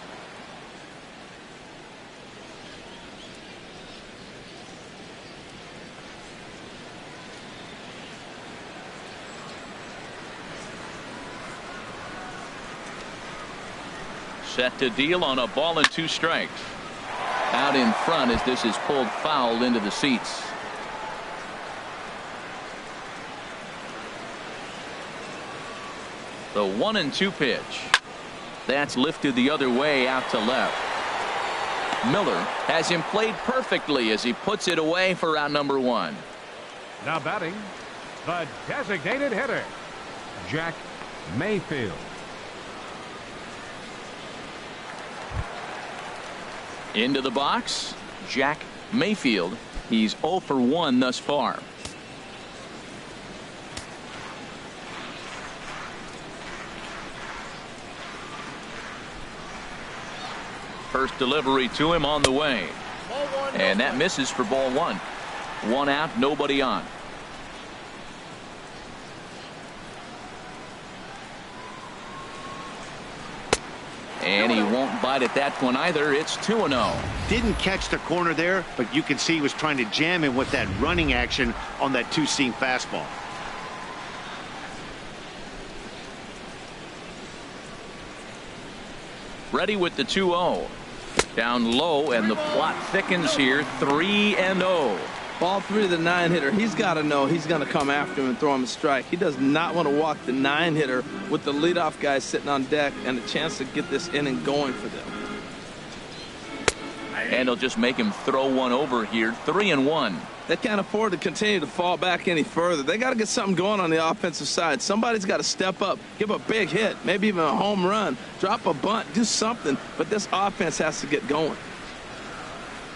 Set to deal on a ball and 2 strikes. Out in front as this is pulled foul into the seats. The 1-2 pitch. That's lifted the other way out to left. Miller has him played perfectly as he puts it away for out number 1. Now batting, the designated hitter, Jack Mayfield. Into the box, Jack Mayfield. He's 0 for 1 thus far. First delivery to him on the way. And that misses for ball 1. 1 out, nobody on. And he won't bite at that one either. It's 2-0. Didn't catch the corner there, but you can see he was trying to jam him with that running action on that 2-seam fastball. Ready with the 2-0. Down low, and the plot thickens here. 3-0. Ball 3 to the 9-hitter. He's got to know he's going to come after him and throw him a strike. He does not want to walk the 9-hitter with the leadoff guy sitting on deck and a chance to get this inning going for them. And he'll just make him throw one over here. 3-1. They can't afford to continue to fall back any further. They got to get something going on the offensive side. Somebody's got to step up, give a big hit, maybe even a home run, drop a bunt, do something. But this offense has to get going.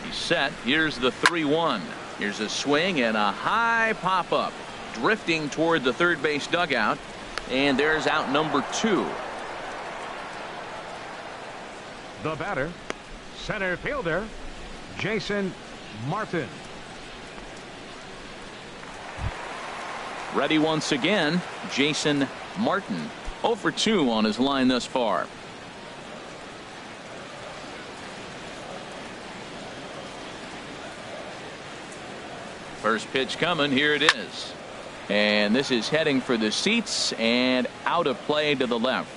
He's set. Here's the 3-1. Here's a swing and a high pop-up. Drifting toward the third base dugout. And there's out number 2. The batter, center fielder, Jason Martin. Ready once again, Jason Martin. 0 for 2 on his line thus far. First pitch coming. Here it is. And this is heading for the seats and out of play to the left.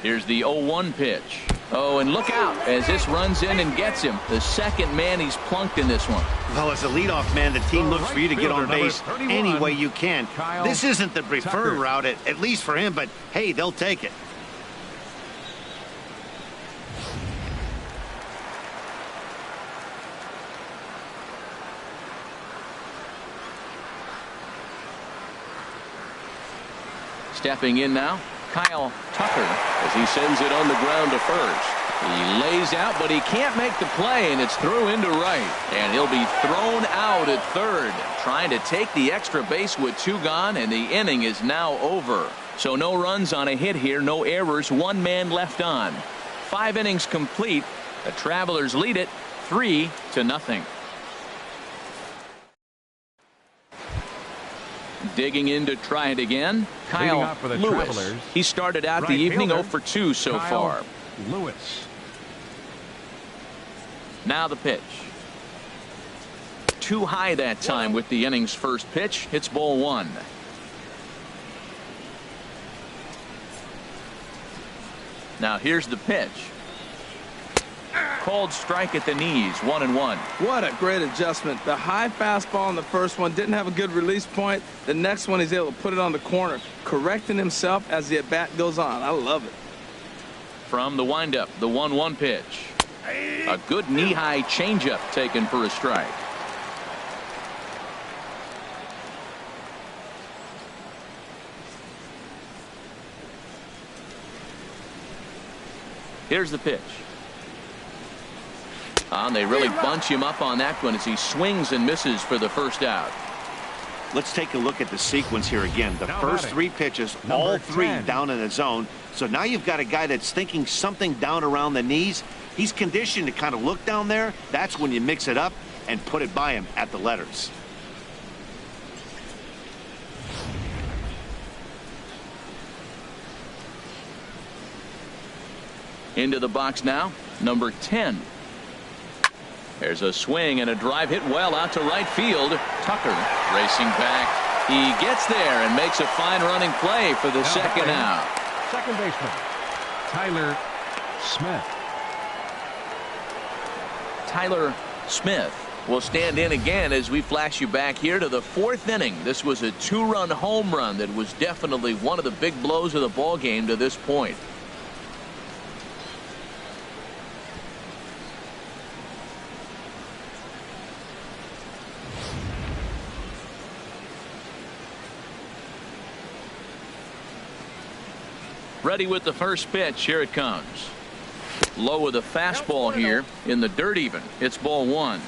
Here's the 0-1 pitch. Oh, and look out as this runs in and gets him. The second man he's plunked in this one. Well, as a leadoff man, the team looks for you to get on base any way you can. This isn't the preferred route, at least for him, but hey, they'll take it. Stepping in now, Kyle Tucker, as he sends it on the ground to first. He lays out, but he can't make the play, and it's through into right. And he'll be thrown out at third, trying to take the extra base with 2 gone, and the inning is now over. So no runs on a hit here, no errors, 1 man left on. 5 innings complete. The Travelers lead it 3-0. Digging in to try it again, Kyle Lewis. He started out the evening 0 for 2 so far. Lewis. Now the pitch. too high that time with the inning's first pitch. It's ball one. Now here's the pitch. Called strike at the knees, 1-1. What a great adjustment. The high fastball on the first one didn't have a good release point. The next one he's able to put it on the corner, correcting himself as the at-bat goes on. I love it. From the windup, the 1-1 pitch. A good knee-high changeup taken for a strike. Here's the pitch. And they really bunch him up on that one as he swings and misses for the first out. Let's take a look at the sequence here again. The first three pitches, all three down in the zone. So now you've got a guy that's thinking something down around the knees. He's conditioned to kind of look down there. That's when you mix it up and put it by him at the letters. Into the box now, number 10. There's a swing and a drive hit well out to right field. Tucker racing back. He gets there and makes a fine running play for the second out. Second baseman, Tyler Smith. Tyler Smith will stand in again as we flash you back here to the fourth inning. This was a two-run home run that was definitely one of the big blows of the ball game to this point. Ready with the first pitch. Here it comes. Low with a fastball here in the dirt even. It's ball one.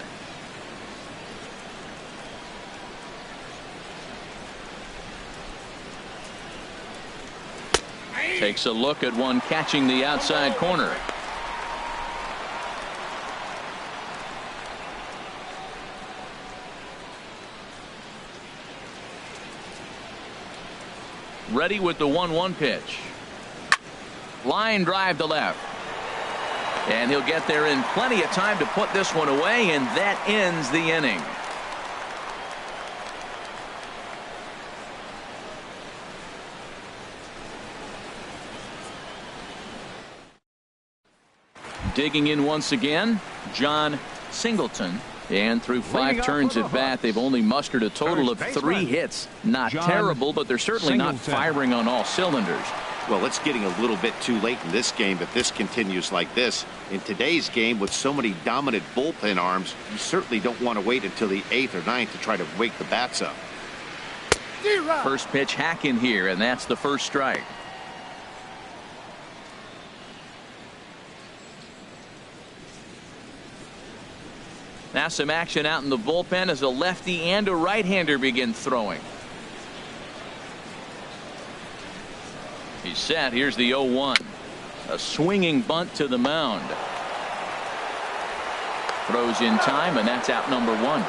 Takes a look at one catching the outside corner. Ready with the 1-1 pitch. Line drive to left. And he'll get there in plenty of time to put this one away, and that ends the inning. Digging in once again, John Singleton. And through 5 turns at bat, they've only mustered a total of 3 hits. Not terrible, but they're certainly not firing on all cylinders. Well, it's getting a little bit too late in this game if this continues like this. In today's game, with so many dominant bullpen arms, you certainly don't want to wait until the 8th or 9th to try to wake the bats up. First pitch hack in here, and that's the first strike. Now some action out in the bullpen as a lefty and a right-hander begin throwing. He's set. Here's the 0-1. A swinging bunt to the mound. Throws in time, and that's out number 1.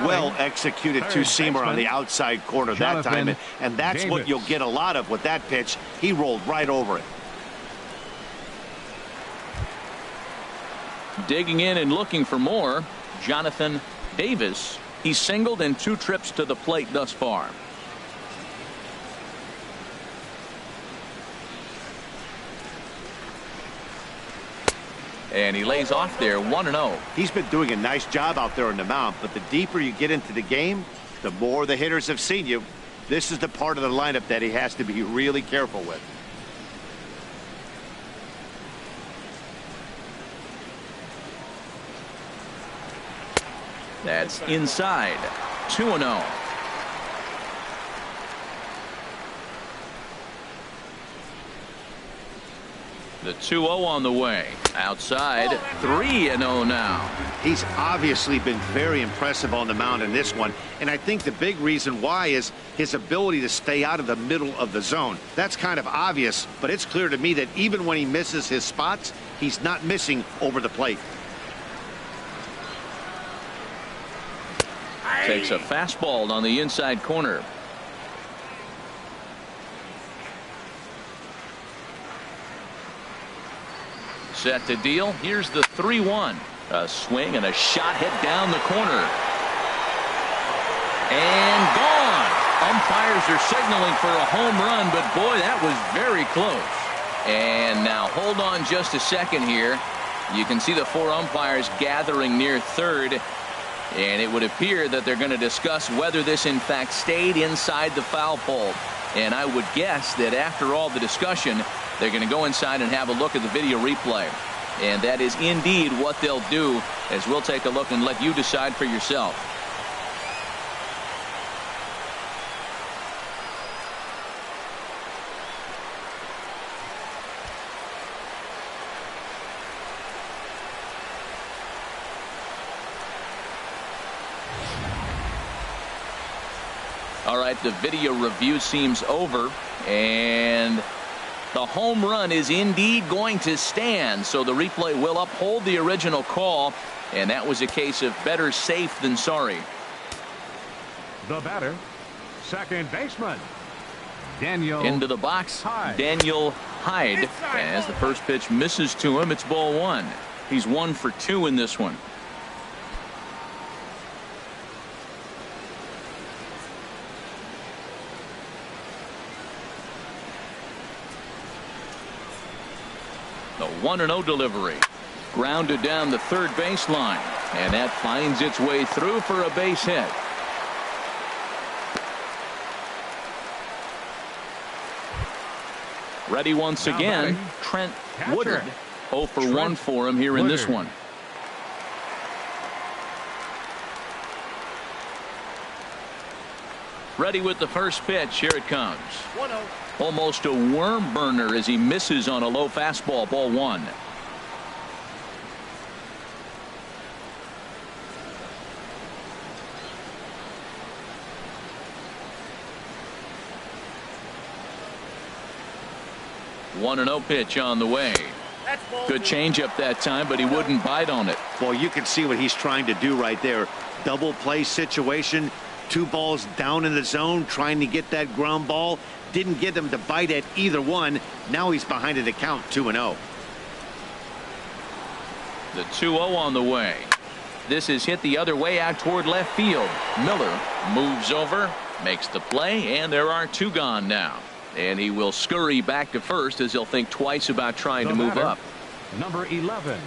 Well executed two-seamer on the outside corner that time, and that's what you'll get a lot of with that pitch. He rolled right over it. Digging in and looking for more, Jonathan Davis. He's singled in 2 trips to the plate thus far. And he lays off there, 1-0. He's been doing a nice job out there on the mound, but the deeper you get into the game, the more the hitters have seen you. This is the part of the lineup that he has to be really careful with. That's inside. 2-0. The 2-0 on the way. Outside. 3-0 now. He's obviously been very impressive on the mound in this one, and I think the big reason why is his ability to stay out of the middle of the zone. That's kind of obvious, but it's clear to me that even when he misses his spots, he's not missing over the plate. Takes a fastball on the inside corner. Set to deal. Here's the 3-1. A swing and a shot hit down the corner. And gone. Umpires are signaling for a home run, but boy, that was very close. And now hold on just a second here. You can see the 4 umpires gathering near third, and it would appear that they're going to discuss whether this in fact stayed inside the foul pole. And I would guess that after all the discussion, they're going to go inside and have a look at the video replay. And that is indeed what they'll do, as we'll take a look and let you decide for yourself. All right, the video review seems over, and the home run is indeed going to stand. So the replay will uphold the original call, and that was a case of better safe than sorry. The batter, second baseman, Daniel. Into the box, Hyde. Daniel Hyde. As the first pitch misses to him, it's ball 1. He's 1 for 2 in this one. The 1-0 delivery. Grounded down the third baseline. And that finds its way through for a base hit. Ready once Now again, batting, Trent catcher. Woodard. 0 for 1 Trent for him here in this Woodard. one. Ready with the first pitch. Here it comes. 1-0. Almost a worm burner as he misses on a low fastball. Ball 1. One and 0 pitch on the way. That's ball Good 2. changeup that time, but he wouldn't bite on it. Well, you can see what he's trying to do right there. Double play situation. 2 balls down in the zone, trying to get that ground ball. Didn't get him to bite at either one. Now he's behind at the count, 2-0. The 2-0 on the way. This is hit the other way out toward left field. Miller moves over, makes the play, and there are 2 gone now. And he will scurry back to first as he'll think twice about trying to move up. Number 11.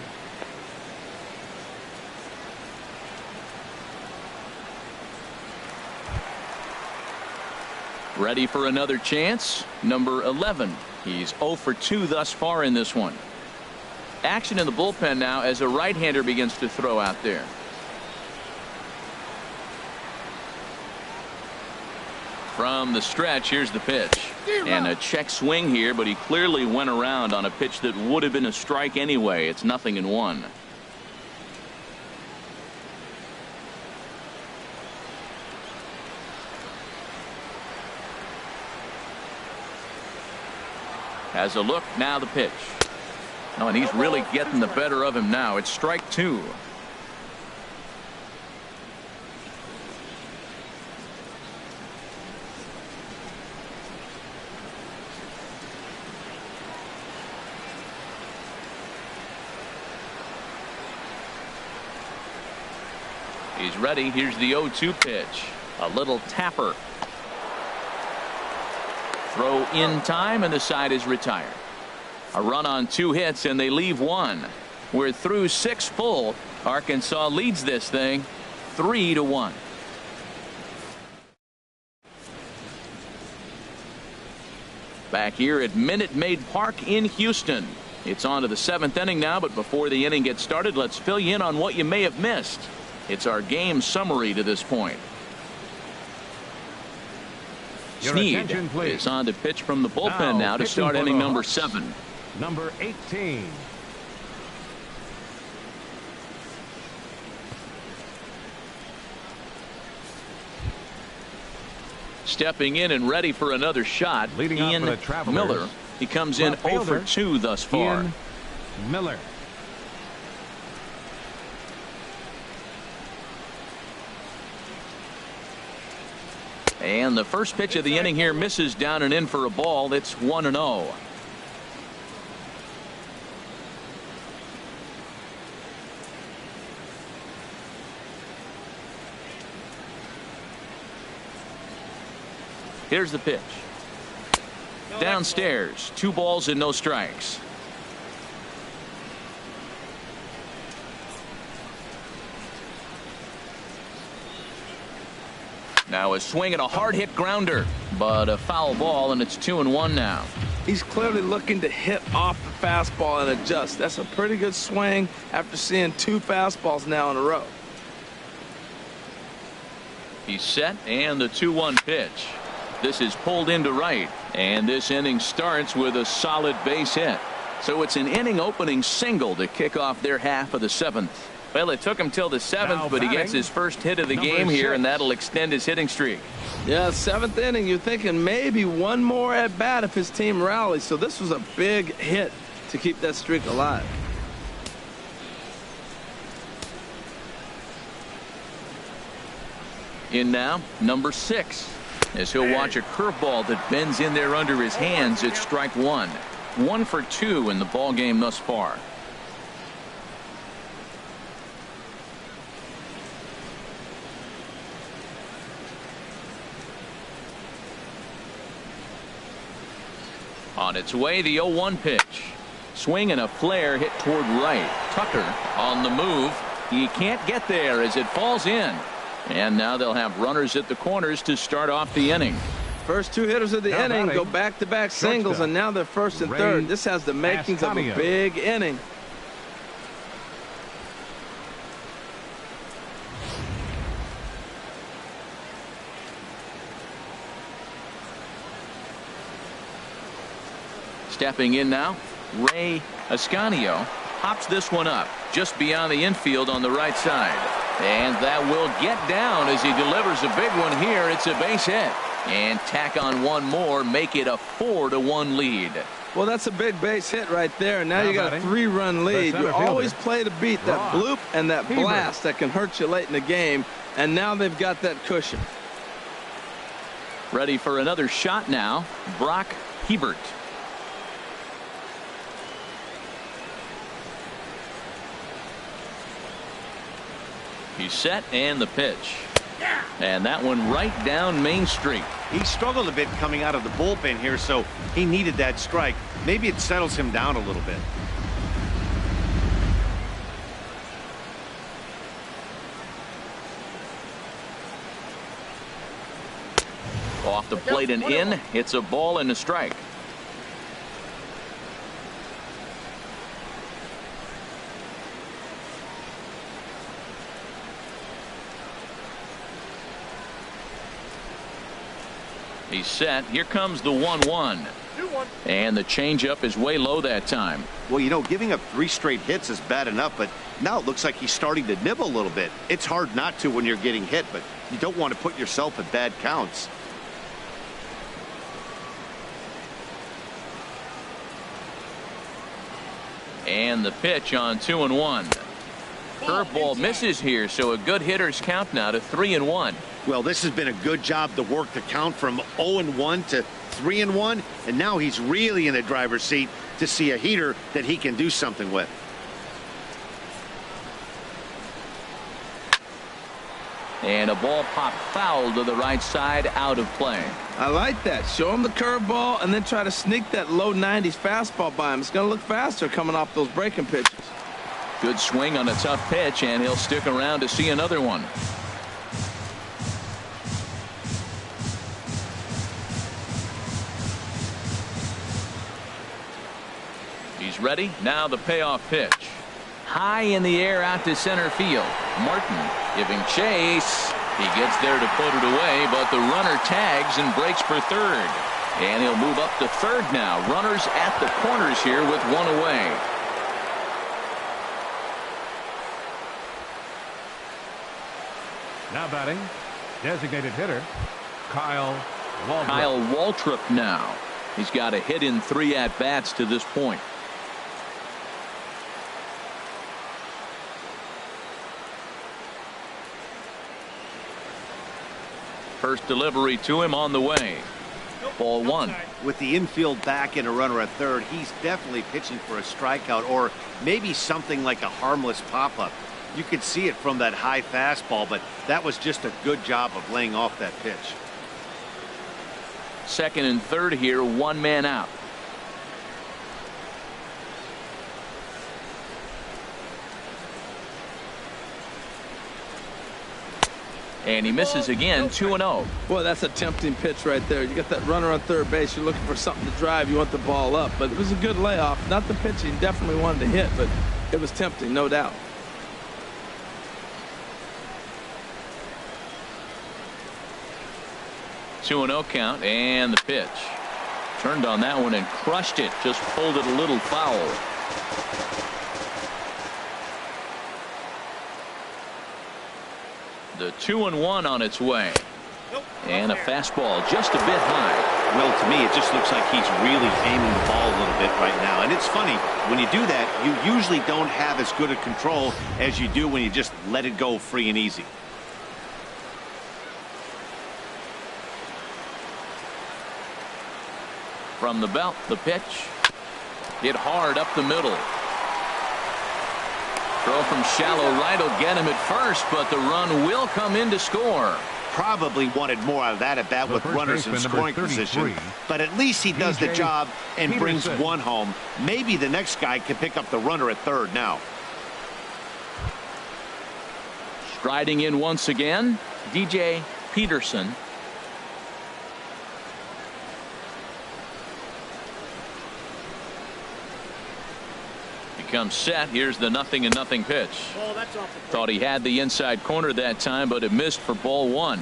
Ready for another chance. Number 11. He's 0 for 2 thus far in this one. Action in the bullpen now as a right-hander begins to throw out there. From the stretch, here's the pitch. And a check swing here, but he clearly went around on a pitch that would have been a strike anyway. It's 0-1. Has a look, now the pitch. Oh, and he's really getting the better of him now. It's strike 2. He's ready. Here's the 0-2 pitch. A little tapper. Throw in time, and the side is retired. A run on 2 hits, and they leave 1. We're through 6 full. Arkansas leads this thing 3-1. Back here at Minute Maid Park in Houston. It's on to the 7th inning now, but before the inning gets started, let's fill you in on what you may have missed. It's our game summary to this point. Your Snead attention, please. is on to pitch from the bullpen now to pitching start for inning the number Hawks. 7. Number 18. Stepping in and ready for another shot. Leading off Ian for the Travelers, Miller. He comes in left 0 for fielder, 2 thus far. Ian Miller. And the first pitch of the inning here misses down and in for a ball. It's 1-0. Here's the pitch. Downstairs, 2 balls and no strikes. Now a swing and a hard hit grounder, but a foul ball, and it's 2-1 now. He's clearly looking to hit off the fastball and adjust. That's a pretty good swing after seeing 2 fastballs now in a row. He's set, and the 2-1 pitch. This is pulled into right, and this inning starts with a solid base hit. So it's an inning opening single to kick off their half of the 7th. Well, it took him till the 7th, but he gets his first hit of the game here, and that'll extend his hitting streak. Yeah, 7th inning, you're thinking maybe one more at bat if his team rallies. So this was a big hit to keep that streak alive. In now, number 6, as he'll watch a curveball that bends in there under his hands. It's strike 1. 1 for 2 in the ball game thus far. On its way, the 0-1 pitch. Swing and a flare hit toward right. Tucker on the move. He can't get there as it falls in. And now they'll have runners at the corners to start off the inning. First 2 hitters of the inning go back-to-back singles, and now they're first and third. This has the makings of a big inning. Stepping in now, Ray Ascanio hops this one up just beyond the infield on the right side. And that will get down as he delivers a big one here. It's a base hit. And tack on one more, make it a 4-1 lead. Well, that's a big base hit right there. And now you got a 3-run lead. You always play to beat that bloop and that blast that can hurt you late in the game. And now they've got that cushion. Ready for another shot now, Brock Hebert. He's set, and the pitch. And that one right down Main Street. He struggled a bit coming out of the bullpen here, so he needed that strike. Maybe it settles him down a little bit. Off the plate and in. It's a ball and a strike. He's set. Here comes the 1-1. And the changeup is way low that time. Well, you know, giving up 3 straight hits is bad enough, but now it looks like he's starting to nibble a little bit. It's hard not to when you're getting hit, but you don't want to put yourself at bad counts. And the pitch on 2-1. Curveball misses here, so a good hitter's count now to 3-1. Well, this has been a good job to work the count from 0-1 to 3-1, and now he's really in the driver's seat to see a heater that he can do something with. And a ball popped foul to the right side, out of play. I like that. Show him the curveball and then try to sneak that low 90s fastball by him. It's going to look faster coming off those breaking pitches. Good swing on a tough pitch, and he'll stick around to see another one. He's ready. Now the payoff pitch. High in the air out to center field. Martin giving chase. He gets there to put it away, but the runner tags and breaks for third. And he'll move up to third now. Runners at the corners here with one away. Now batting, designated hitter, Kyle Waltrip. Kyle Waltrip now. He's got a hit in 3 at-bats to this point. First delivery to him on the way. Ball 1. With the infield back and a runner at third, he's definitely pitching for a strikeout or maybe something like a harmless pop-up. You could see it from that high fastball, but that was just a good job of laying off that pitch. Second and third here, one man out. And he misses again, 2-0. Boy, that's a tempting pitch right there. You got that runner on third base. You're looking for something to drive. You want the ball up. But it was a good layoff. Not the pitch he definitely wanted to hit, but it was tempting, no doubt. Two 2-0 count, and the pitch. Turned on that one and crushed it. Just pulled it a little foul. The 2-1 on its way. And a fastball just a bit high. Well, to me, it just looks like he's really aiming the ball a little bit right now. And it's funny, when you do that, you usually don't have as good a control as you do when you just let it go free and easy. From the belt, the pitch. Hit hard up the middle. Throw from shallow right will get him at first, but the run will come in to score. Probably wanted more out of that at bat with runners in scoring position, but at least he does the job and brings one home. Maybe the next guy can pick up the runner at third now. Striding in once again, DJ Peterson. Comes set. Here's the 0-0 pitch. Thought he had the inside corner that time, but it missed for ball one.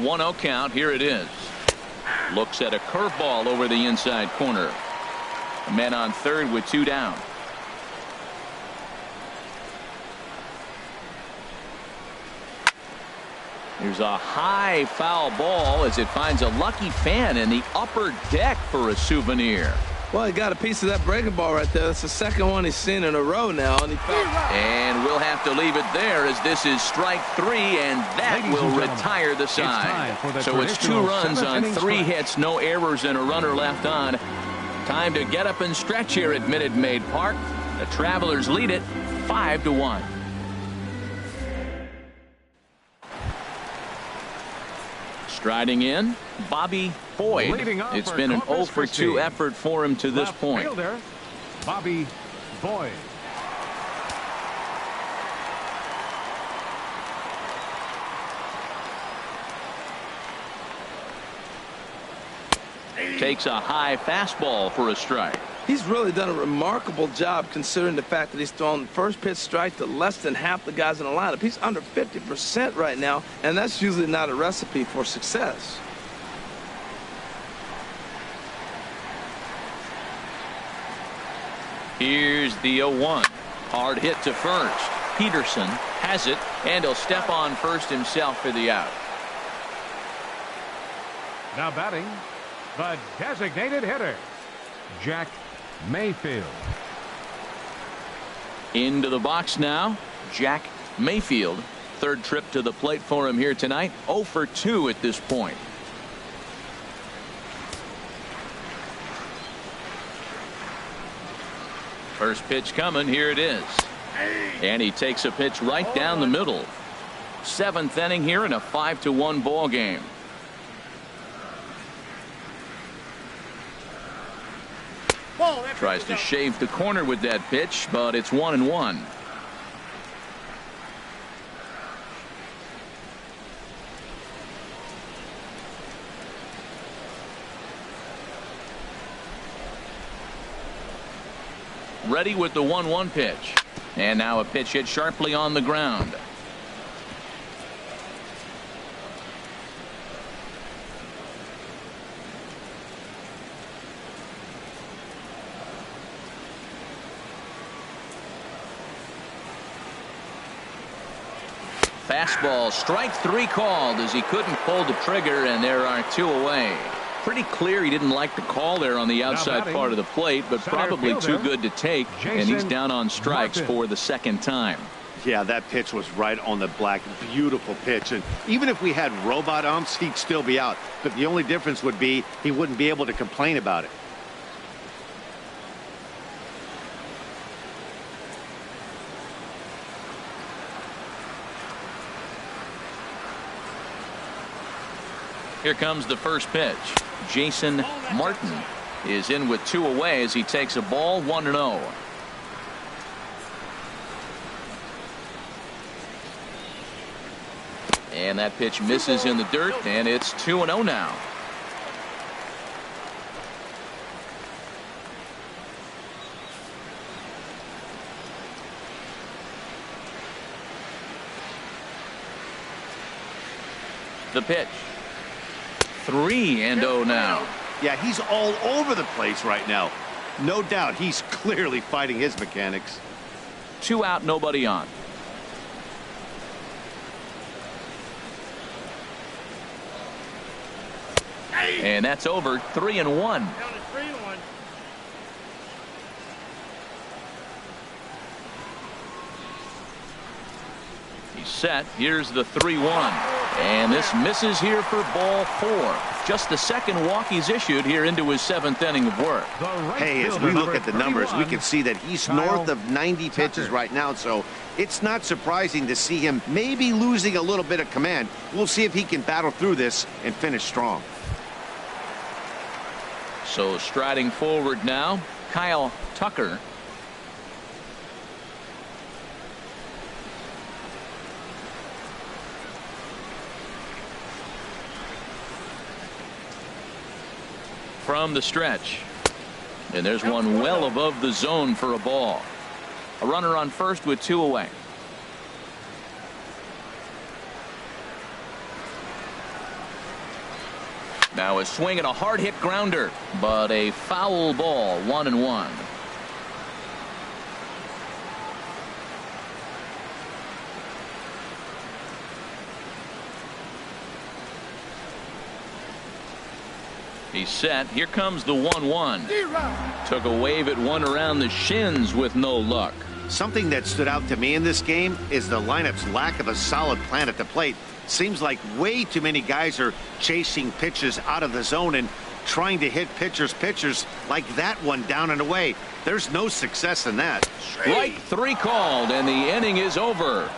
One 0 count. Here it is. Looks at a curveball over the inside corner. A man on third with two down. Here's a high foul ball as it finds a lucky fan in the upper deck for a souvenir. Well, he got a piece of that breaking ball right there. That's the second one he's seen in a row now. And we'll have to leave it there as this is strike three, and that will retire the side. So it's 2 runs on 3 hits, no errors, and a runner left on. Time to get up and stretch here at Minute Maid Park. The Travelers lead it 5-1. Striding in, Bobby Boyd. It's been an 0 for 2 effort for him to this point. Fielder, Bobby Boyd. Takes a high fastball for a strike. He's really done a remarkable job considering the fact that he's thrown the first pitch strike to less than half the guys in the lineup. He's under 50% right now, and that's usually not a recipe for success. Here's the 0-1. Hard hit to first. Peterson has it, and he'll step on first himself for the out. Now batting, the designated hitter, Jack Mayfield. Into the box now, Jack Mayfield. Third trip to the plate for him here tonight. 0 for 2 at this point. First pitch coming. Here it is. And he takes a pitch right down the middle. 7th inning here in a 5-1 ball game. Tries to shave the corner with that pitch, but it's 1-1. Ready with the 1-1 pitch. And now a pitch hit sharply on the ground. Fastball, strike 3 called as he couldn't pull the trigger, and there are 2 away. Pretty clear he didn't like the call there on the outside part of the plate, but probably too good to take, and he's down on strikes for the second time. Yeah, that pitch was right on the black. Beautiful pitch. And even if we had robot umps, he'd still be out. But the only difference would be he wouldn't be able to complain about it. Here comes the first pitch. Jason Martin is in with 2 away as he takes a ball 1-0. And that pitch misses in the dirt, and it's 2-0 now. The pitch. 3-0 now. Yeah, he's all over the place right now. No doubt he's clearly fighting his mechanics. 2 out, nobody on. And that's over. 3-1. Down to 3-1. He's set. Here's the 3-1. And this misses here for ball 4. Just the second walk he's issued here into his 7th inning of work. Hey, as we look at the numbers, we can see that he's north of 90 pitches right now, so it's not surprising to see him maybe losing a little bit of command. We'll see if he can battle through this and finish strong. So striding forward now, Kyle Tucker. From the stretch. And there's one well above the zone for a ball. A runner on first with 2 away. Now a swing and a hard hit grounder, but a foul ball. 1-1. He's set. Here comes the 1-1. Took a wave at one around the shins with no luck. Something that stood out to me in this game is the lineup's lack of a solid plan at the plate. Seems like way too many guys are chasing pitches out of the zone and trying to hit pitchers like that one down and away. There's no success in that. Strike 3 called, and the inning is over.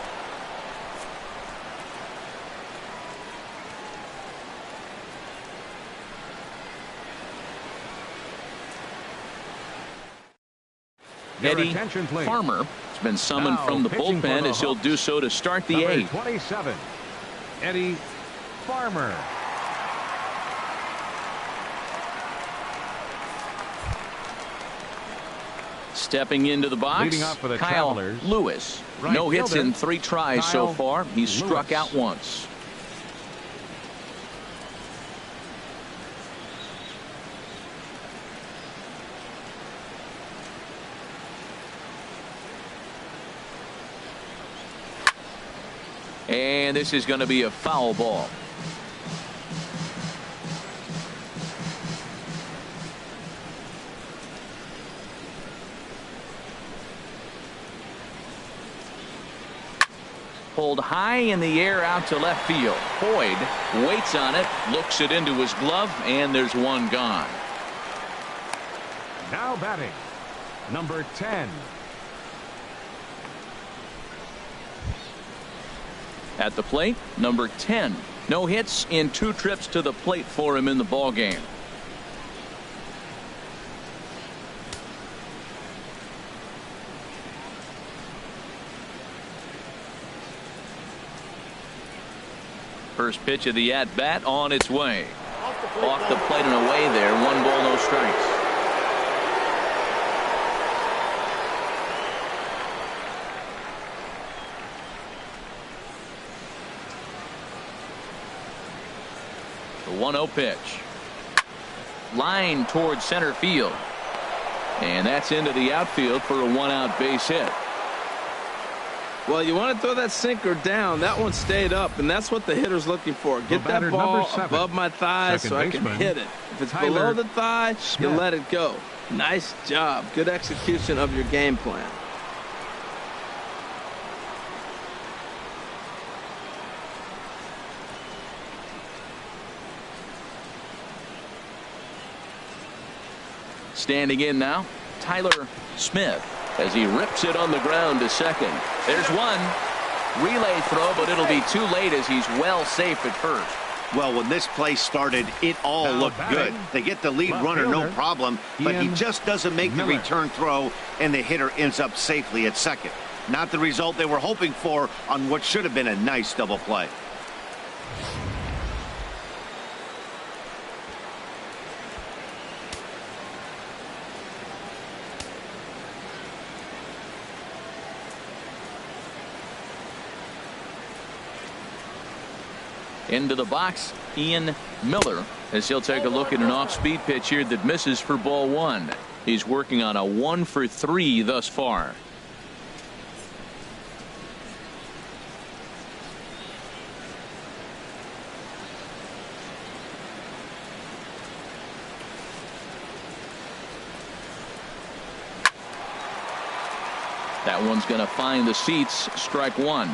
Eddie Farmer has been summoned from the bullpen as he'll do so to start the 8th. 27, Eddie Farmer. Stepping into the box, Leading off for the Kyle Travelers, Lewis. right No hits fielder, in 3 tries so Kyle far. He's struck Lewis. out once. And this is going to be a foul ball. Pulled high in the air out to left field. Boyd waits on it, looks it into his glove, and there's one gone. Now batting, number 10. At the plate, number 10. No hits in 2 trips to the plate for him in the ballgame. First pitch of the at-bat on its way. Off the plate and away there. 1 ball, no strikes. The 1-0 pitch. Line towards center field. And that's into the outfield for a 1-out base hit. Well, you want to throw that sinker down. That one stayed up, and that's what the hitter's looking for. Get that ball above my thigh so I can hit it. If it's below the thigh, you let it go. Nice job. Good execution of your game plan. Standing in now, Tyler Smith, as he rips it on the ground to second. There's one. Relay throw, but it'll be too late as he's well safe at first. Well, when this play started, it all Now looked batting, good. They get the lead left runner, no fielder, problem, but he Ian just doesn't make the Miller. return throw, and the hitter ends up safely at second. Not the result they were hoping for on what should have been a nice double play. Into the box, Ian Miller, as he'll take a look at an off-speed pitch here that misses for ball one. He's working on a 1 for 3 thus far. That one's going to find the seats. Strike one.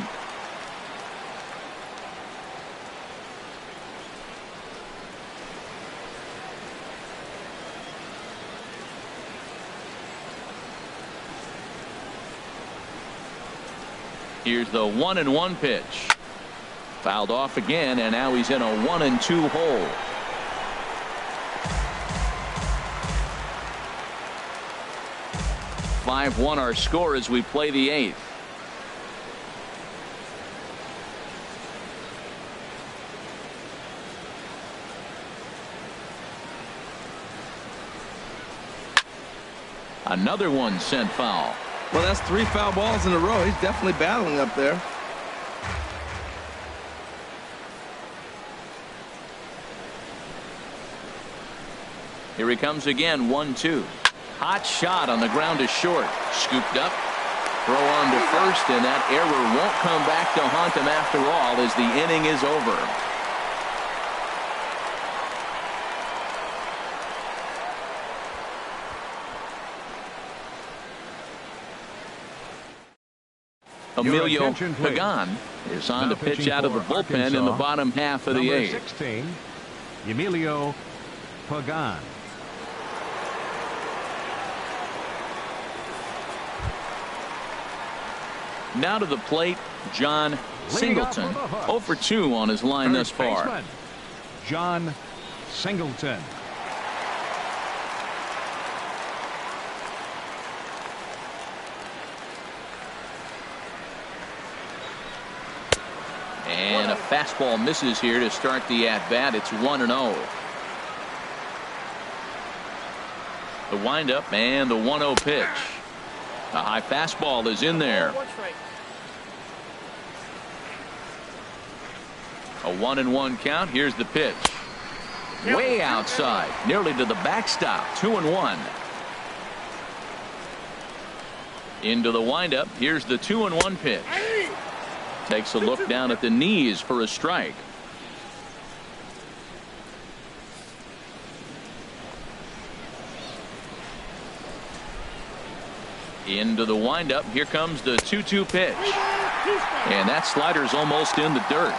Here's the 1-1 pitch. Fouled off again, and now he's in a 1-2 hole. (5-1) our score as we play the 8th. Another one sent foul. Well, that's 3 foul balls in a row. He's definitely battling up there. Here he comes again. 1-2. Hot shot on the ground to short. Scooped up. Throw on to first, and that error won't come back to haunt him after all as the inning is over. Emilio Pagan is on to pitch out of the bullpen in the bottom half of the 8th. 16, Emilio Pagan. Now to the plate, John Singleton. 0 for 2 on his line thus far. Baseman, John Singleton. And a fastball misses here to start the at-bat. It's 1-0. The windup and the 1-0 pitch. A high fastball is in there. A 1-1 count. Here's the pitch. Way outside, nearly to the backstop. 2-1. Into the windup. Here's the 2-1 pitch. Takes a look down at the knees for a strike. Into the windup. Here comes the 2-2 pitch. And that slider's almost in the dirt.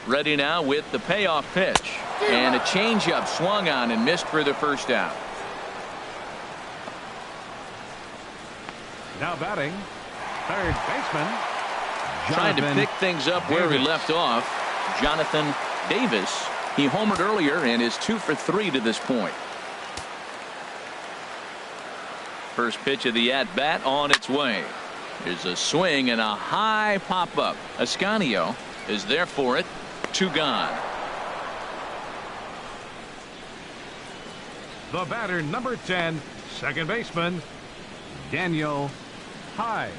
Ready now with the payoff pitch. And a changeup swung on and missed for the first out. Now batting, third baseman, Trying to Jonathan pick things up where he Davis. left off. Jonathan Davis. He homered earlier and is 2 for 3 to this point. First pitch of the at-bat on its way. There's a swing and a high pop-up. Ascanio is there for it. 2 gone. The batter, number 10, second baseman, Daniel Hyde.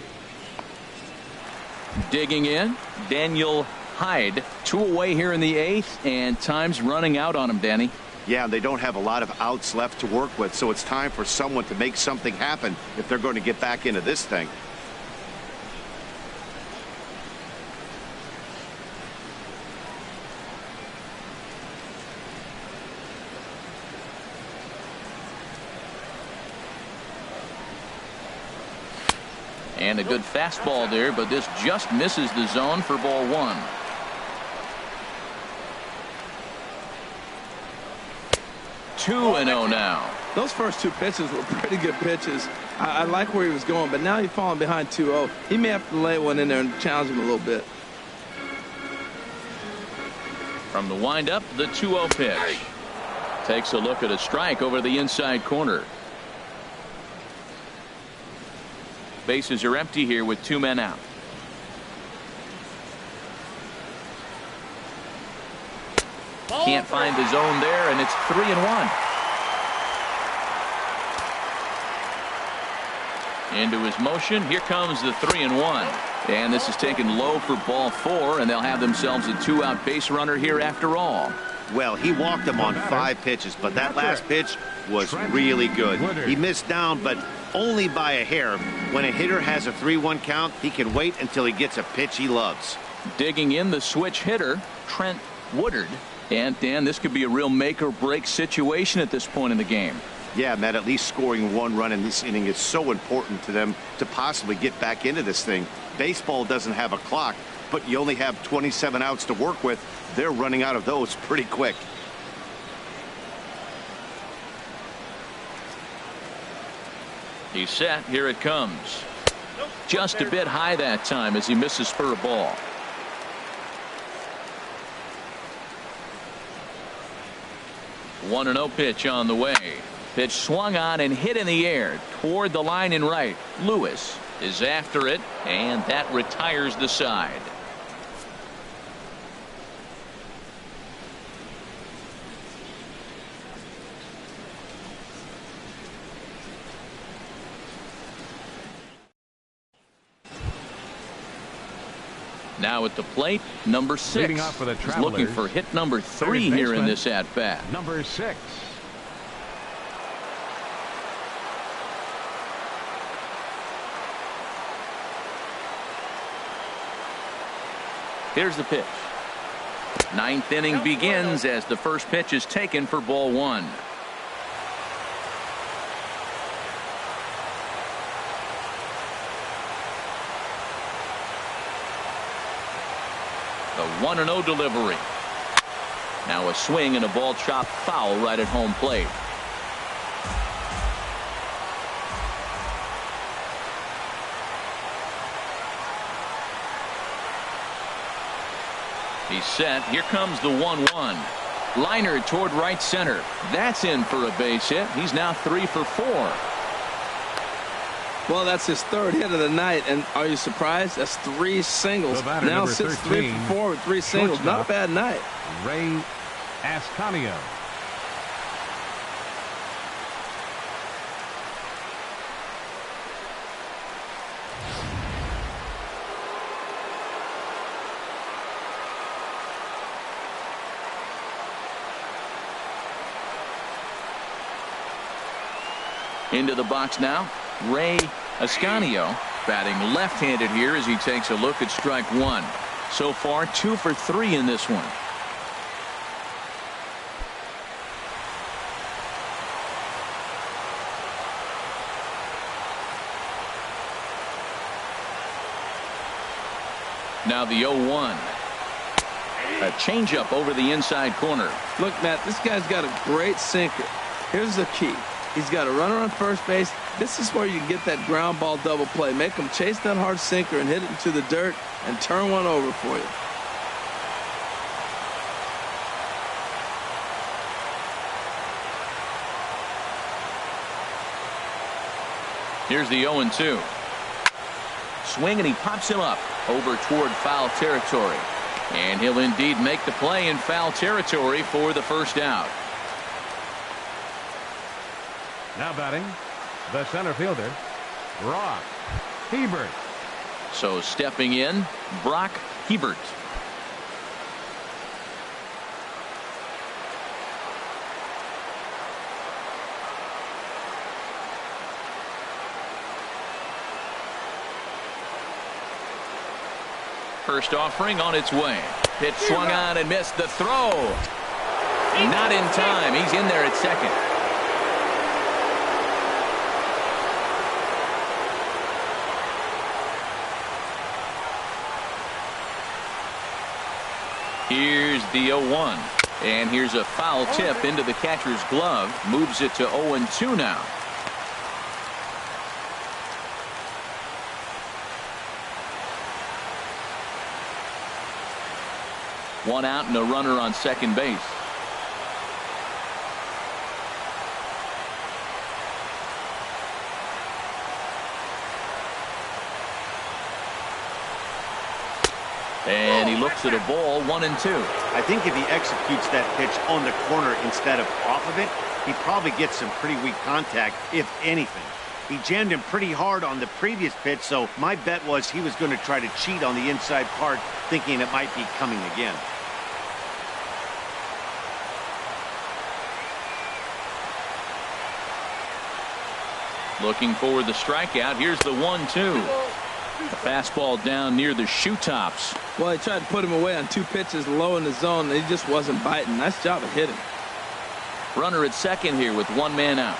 Digging in, Daniel Hyde. 2 away here in the 8th, and time's running out on him, Danny. Yeah, they don't have a lot of outs left to work with, so it's time for someone to make something happen if they're going to get back into this thing. And a good fastball there, but this just misses the zone for ball 1. Two and 0 now. Those first two pitches were pretty good pitches. I like where he was going, but now he's falling behind 2-0. He may have to lay one in there and challenge him a little bit. From the windup, the 2-0 pitch. Takes a look at a strike over the inside corner. Bases are empty here with 2 men out. Can't find the zone there, and it's 3-1. Into his motion. Here comes the 3-1. And this is taken low for ball 4, and they'll have themselves a 2-out base runner here after all. Well, he walked him on 5 pitches, but that last pitch was really good. He missed down, but only by a hair. When a hitter has a 3-1 count, he can wait until he gets a pitch he loves. Digging in, the switch hitter, Trent Woodard. And, Dan, this could be a real make-or-break situation at this point in the game. Yeah, Matt, at least scoring 1 run in this inning is so important to them to possibly get back into this thing. Baseball doesn't have a clock, but you only have 27 outs to work with. They're running out of those pretty quick. He's set. Here it comes. Just a bit high that time as he misses for a ball. One 1-0 pitch on the way. Pitch swung on and hit in the air toward the line in right. Lewis is after it, and that retires the side. Now at the plate, number 6. Leading off for the He's looking for hit number 3 here in this at-bat. Number 6. Here's the pitch. 9th inning begins as the first pitch is taken for ball 1. The 1-0 delivery. Now a swing and a ball chopped foul right at home plate. He's set. Here comes the 1-1. Liner toward right center. That's in for a base hit. He's now 3 for 4. Well, that's his 3rd hit of the night, and are you surprised? That's 3 singles. Now sits 3 for 4 with 3 singles. Not a bad night. Ray Ascanio. Into the box now, Ray Ascanio, batting left-handed here as he takes a look at strike 1. So far 2 for 3 in this one. Now the 0-1. A changeup over the inside corner. Look, Matt, this guy's got a great sinker. Here's the key. He's got a runner on first base. This is where you can get that ground ball double play. Make him chase that hard sinker and hit it into the dirt and turn one over for you. Here's the 0-2. Swing, and he pops him up over toward foul territory. And he'll indeed make the play in foul territory for the first out. Now batting, the center fielder, Brock Hebert. So stepping in, Brock Hebert. First offering on its way. Pitch swung on and missed. The throw. Not in time. He's in there at second. Here's the 0-1. And here's a foul tip into the catcher's glove. Moves it to 0-2 now. One out and a runner on second base. And he looks at a ball, 1-2. I think if he executes that pitch on the corner instead of off of it, he probably gets some pretty weak contact, if anything. He jammed him pretty hard on the previous pitch, so my bet was he was going to try to cheat on the inside part, thinking it might be coming again. Looking for the strikeout. Here's the 1-2. A fastball down near the shoe tops. Well, he tried to put him away on 2 pitches low in the zone, and he just wasn't biting. Nice job of hitting. Runner at second here with 1 man out.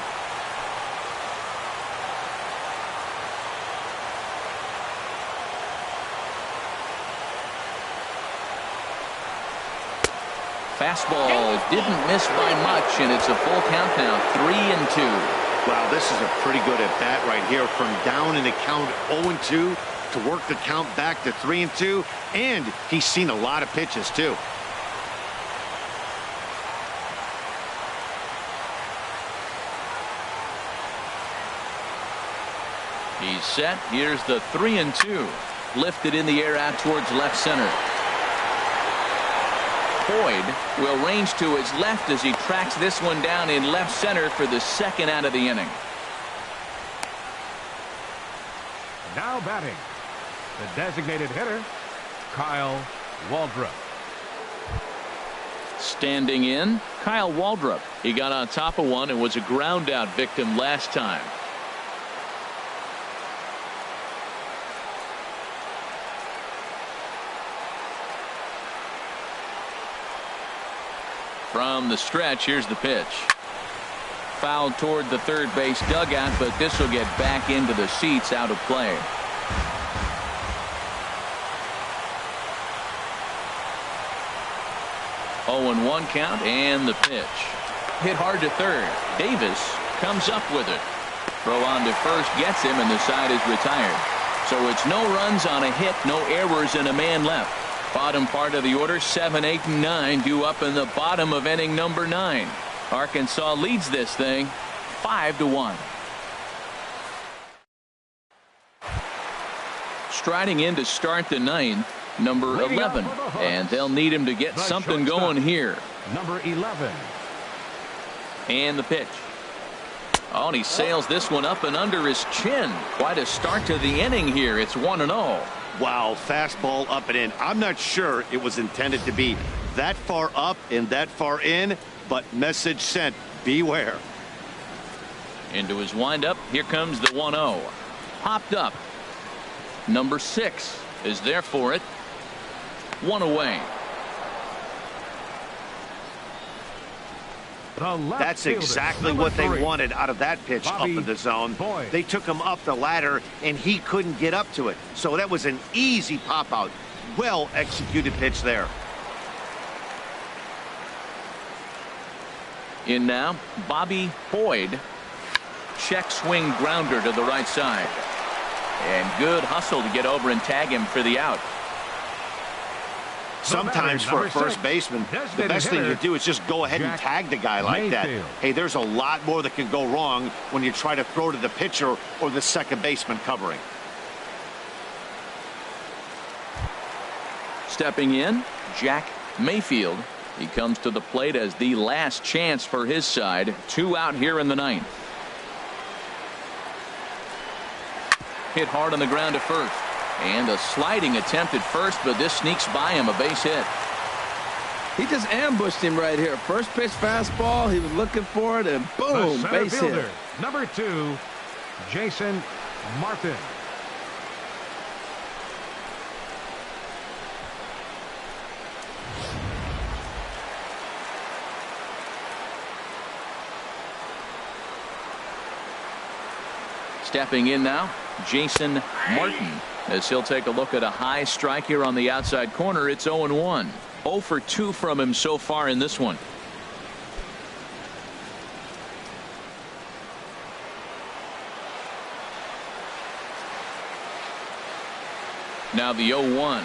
Fastball didn't miss by much, and it's a full count now, 3-2. Wow, this is a pretty good at bat right here. From down in the count 0-2 to work the count back to 3-2, and he's seen a lot of pitches too. He's set. Here's the 3-2. Lifted in the air out towards left center. Boyd will range to his left as he tracks this one down in left center for the second out of the inning. Now batting, the designated hitter, Kyle Waldrop. Standing in, Kyle Waldrop. He got on top of one and was a ground out victim last time. From the stretch, here's the pitch. Fouled toward the third base dugout, but this will get back into the seats, out of play. Oh, and 1 count, and the pitch. Hit hard to third. Davis comes up with it. Throw on to first gets him, and the side is retired. So it's no runs on a hit, no errors, and a man left. Bottom part of the order, 7, 8, and 9 due up in the bottom of inning number 9. Arkansas leads this thing 5-1. Striding in to start the 9th, number 11, and they'll need him to get something going here. Number 11. And the pitch. Oh, and he sails this one up and under his chin. Quite a start to the inning here. It's 1-0. Wow, fastball up and in. I'm not sure it was intended to be that far up and that far in, but message sent, beware. Into his windup, here comes the 1-0. Popped up. Number 6 is there for it. 1 away. That's exactly what they wanted out of that pitch up in the zone. They took him up the ladder, and he couldn't get up to it. So that was an easy pop-out. Well-executed pitch there. In now, Bobby Boyd. Check swing grounder to the right side. And good hustle to get over and tag him for the out. Sometimes for a first baseman, the best thing to do is just go ahead and tag the guy like that. Hey, there's a lot more that can go wrong when you try to throw to the pitcher or the second baseman covering. Stepping in, Jack Mayfield. He comes to the plate as the last chance for his side. 2 out here in the 9th. Hit hard on the ground to first. And a sliding attempt at first, but this sneaks by him, a base hit. He just ambushed him right here. First pitch fastball, he was looking for it, and boom, base hit. Number 2, Jason Martin. Stepping in now, Jason Martin, as he'll take a look at a high strike here on the outside corner. It's 0-1. 0 for 2 from him so far in this one. Now the 0-1.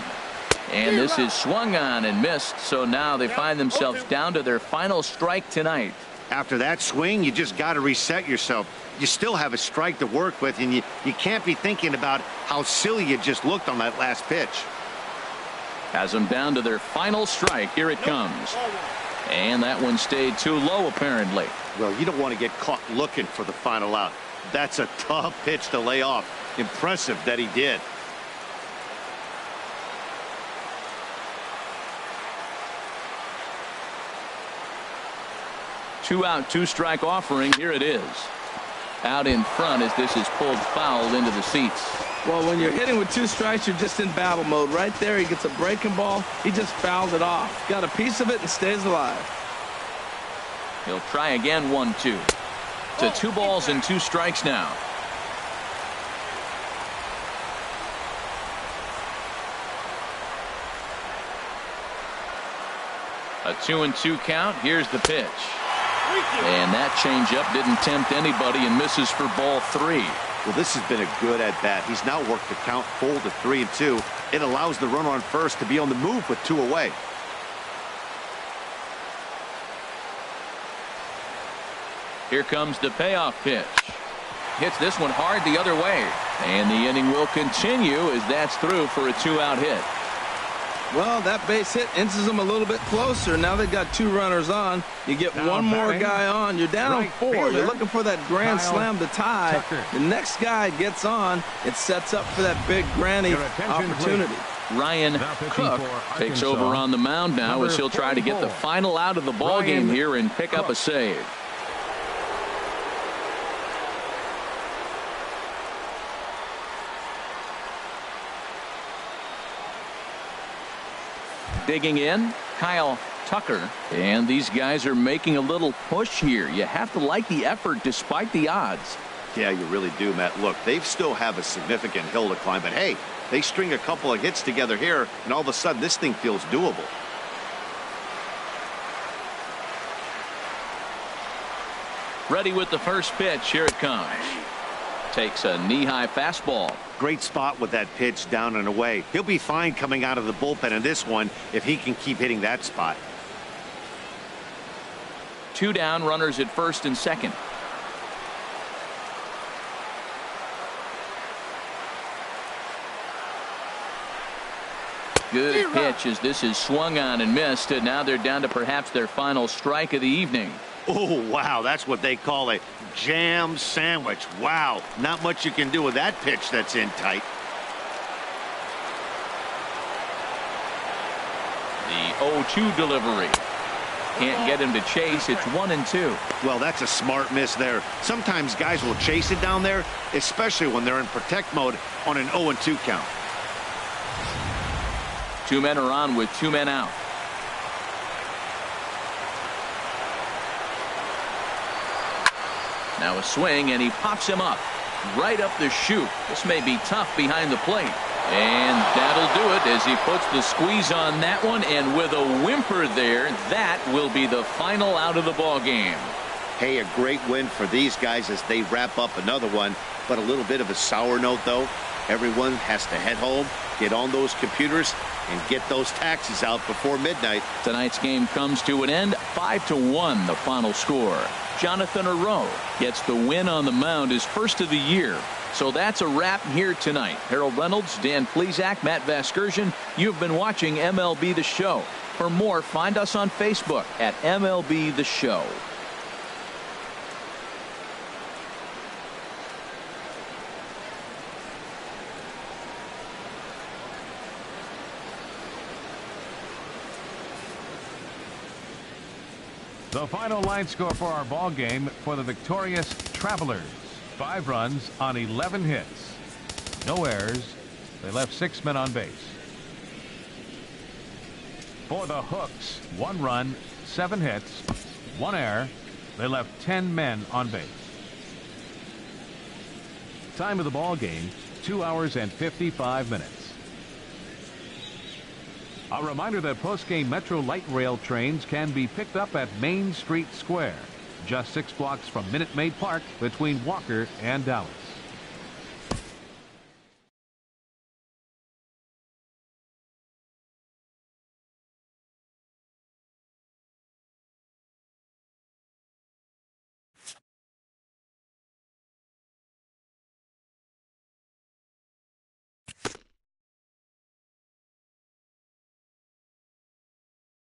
And this is swung on and missed, so now they find themselves down to their final strike tonight. After that swing, you just got to reset yourself. You still have a strike to work with, and you can't be thinking about how silly you just looked on that last pitch. Has them down to their final strike. Here it comes. And that one stayed too low, apparently. Well, you don't want to get caught looking for the final out. That's a tough pitch to lay off. Impressive that he did. Two out, two strike offering. Here it is. Out in front as this is pulled foul into the seats. Well, when you're hitting with 2 strikes, you're just in battle mode. Right there, he gets a breaking ball. He just fouled it off. Got a piece of it and stays alive. He'll try again, 1-2. To 2 balls and 2 strikes now. A 2-2 count. Here's the pitch. And that changeup didn't tempt anybody and misses for ball 3. Well, this has been a good at-bat. He's now worked the count full to 3-2. It allows the runner on first to be on the move with 2 away. Here comes the payoff pitch. Hits this one hard the other way. And the inning will continue as that's through for a 2-out hit. Well, that base hit inches them a little bit closer. Now they've got 2 runners on. You get now one more batting, guy on. You're down right on 4. fielder, You're looking for that grand Kyle slam to tie. Tucker. The next guy gets on. It sets up for that big granny Your attention, opportunity. Ryan Now pitching Cook for takes Arkansas, over on the mound now number as he'll try to get the 44, final out of the ball game here and pick up a save. Digging in, Kyle Tucker. And these guys are making a little push here. You have to like the effort despite the odds. Yeah, you really do, Matt. Look, they still have a significant hill to climb, but hey, they string a couple of hits together here, and all of a sudden this thing feels doable. Ready with the first pitch. Here it comes. Takes a knee-high fastball. Great spot with that pitch down and away. He'll be fine coming out of the bullpen in this one if he can keep hitting that spot. 2 down, runners at first and second. Good pitch as this is swung on and missed, and now they're down to perhaps their final strike of the evening. Oh, wow, that's what they call a jam sandwich. Wow, not much you can do with that pitch that's in tight. The 0-2 delivery. Can't get him to chase. It's 1-2. Well, that's a smart miss there. Sometimes guys will chase it down there, especially when they're in protect mode on an 0-2 count. 2 men are on with 2 men out. Now a swing, and he pops him up right up the chute. This may be tough behind the plate. And that'll do it as he puts the squeeze on that one, and with a whimper there, that will be the final out of the ball game. Hey, a great win for these guys as they wrap up another one, but a little bit of a sour note, though. Everyone has to head home, get on those computers, and get those taxes out before midnight. Tonight's game comes to an end, 5-1 the final score. Jonathan Arroyo gets the win on the mound, his first of the year. So that's a wrap here tonight. Harold Reynolds, Dan Plesac, Matt Vasgersian. You've been watching MLB The Show. For more, find us on Facebook at MLB The Show. The final line score for our ball game for the victorious Travelers. 5 runs on 11 hits. No errors. They left 6 men on base. For the Hooks, 1 run, 7 hits, 1 error. They left 10 men on base. Time of the ball game, 2 hours and 55 minutes. A reminder that post-game Metro Light Rail trains can be picked up at Main Street Square, just 6 blocks from Minute Maid Park between Walker and Dallas.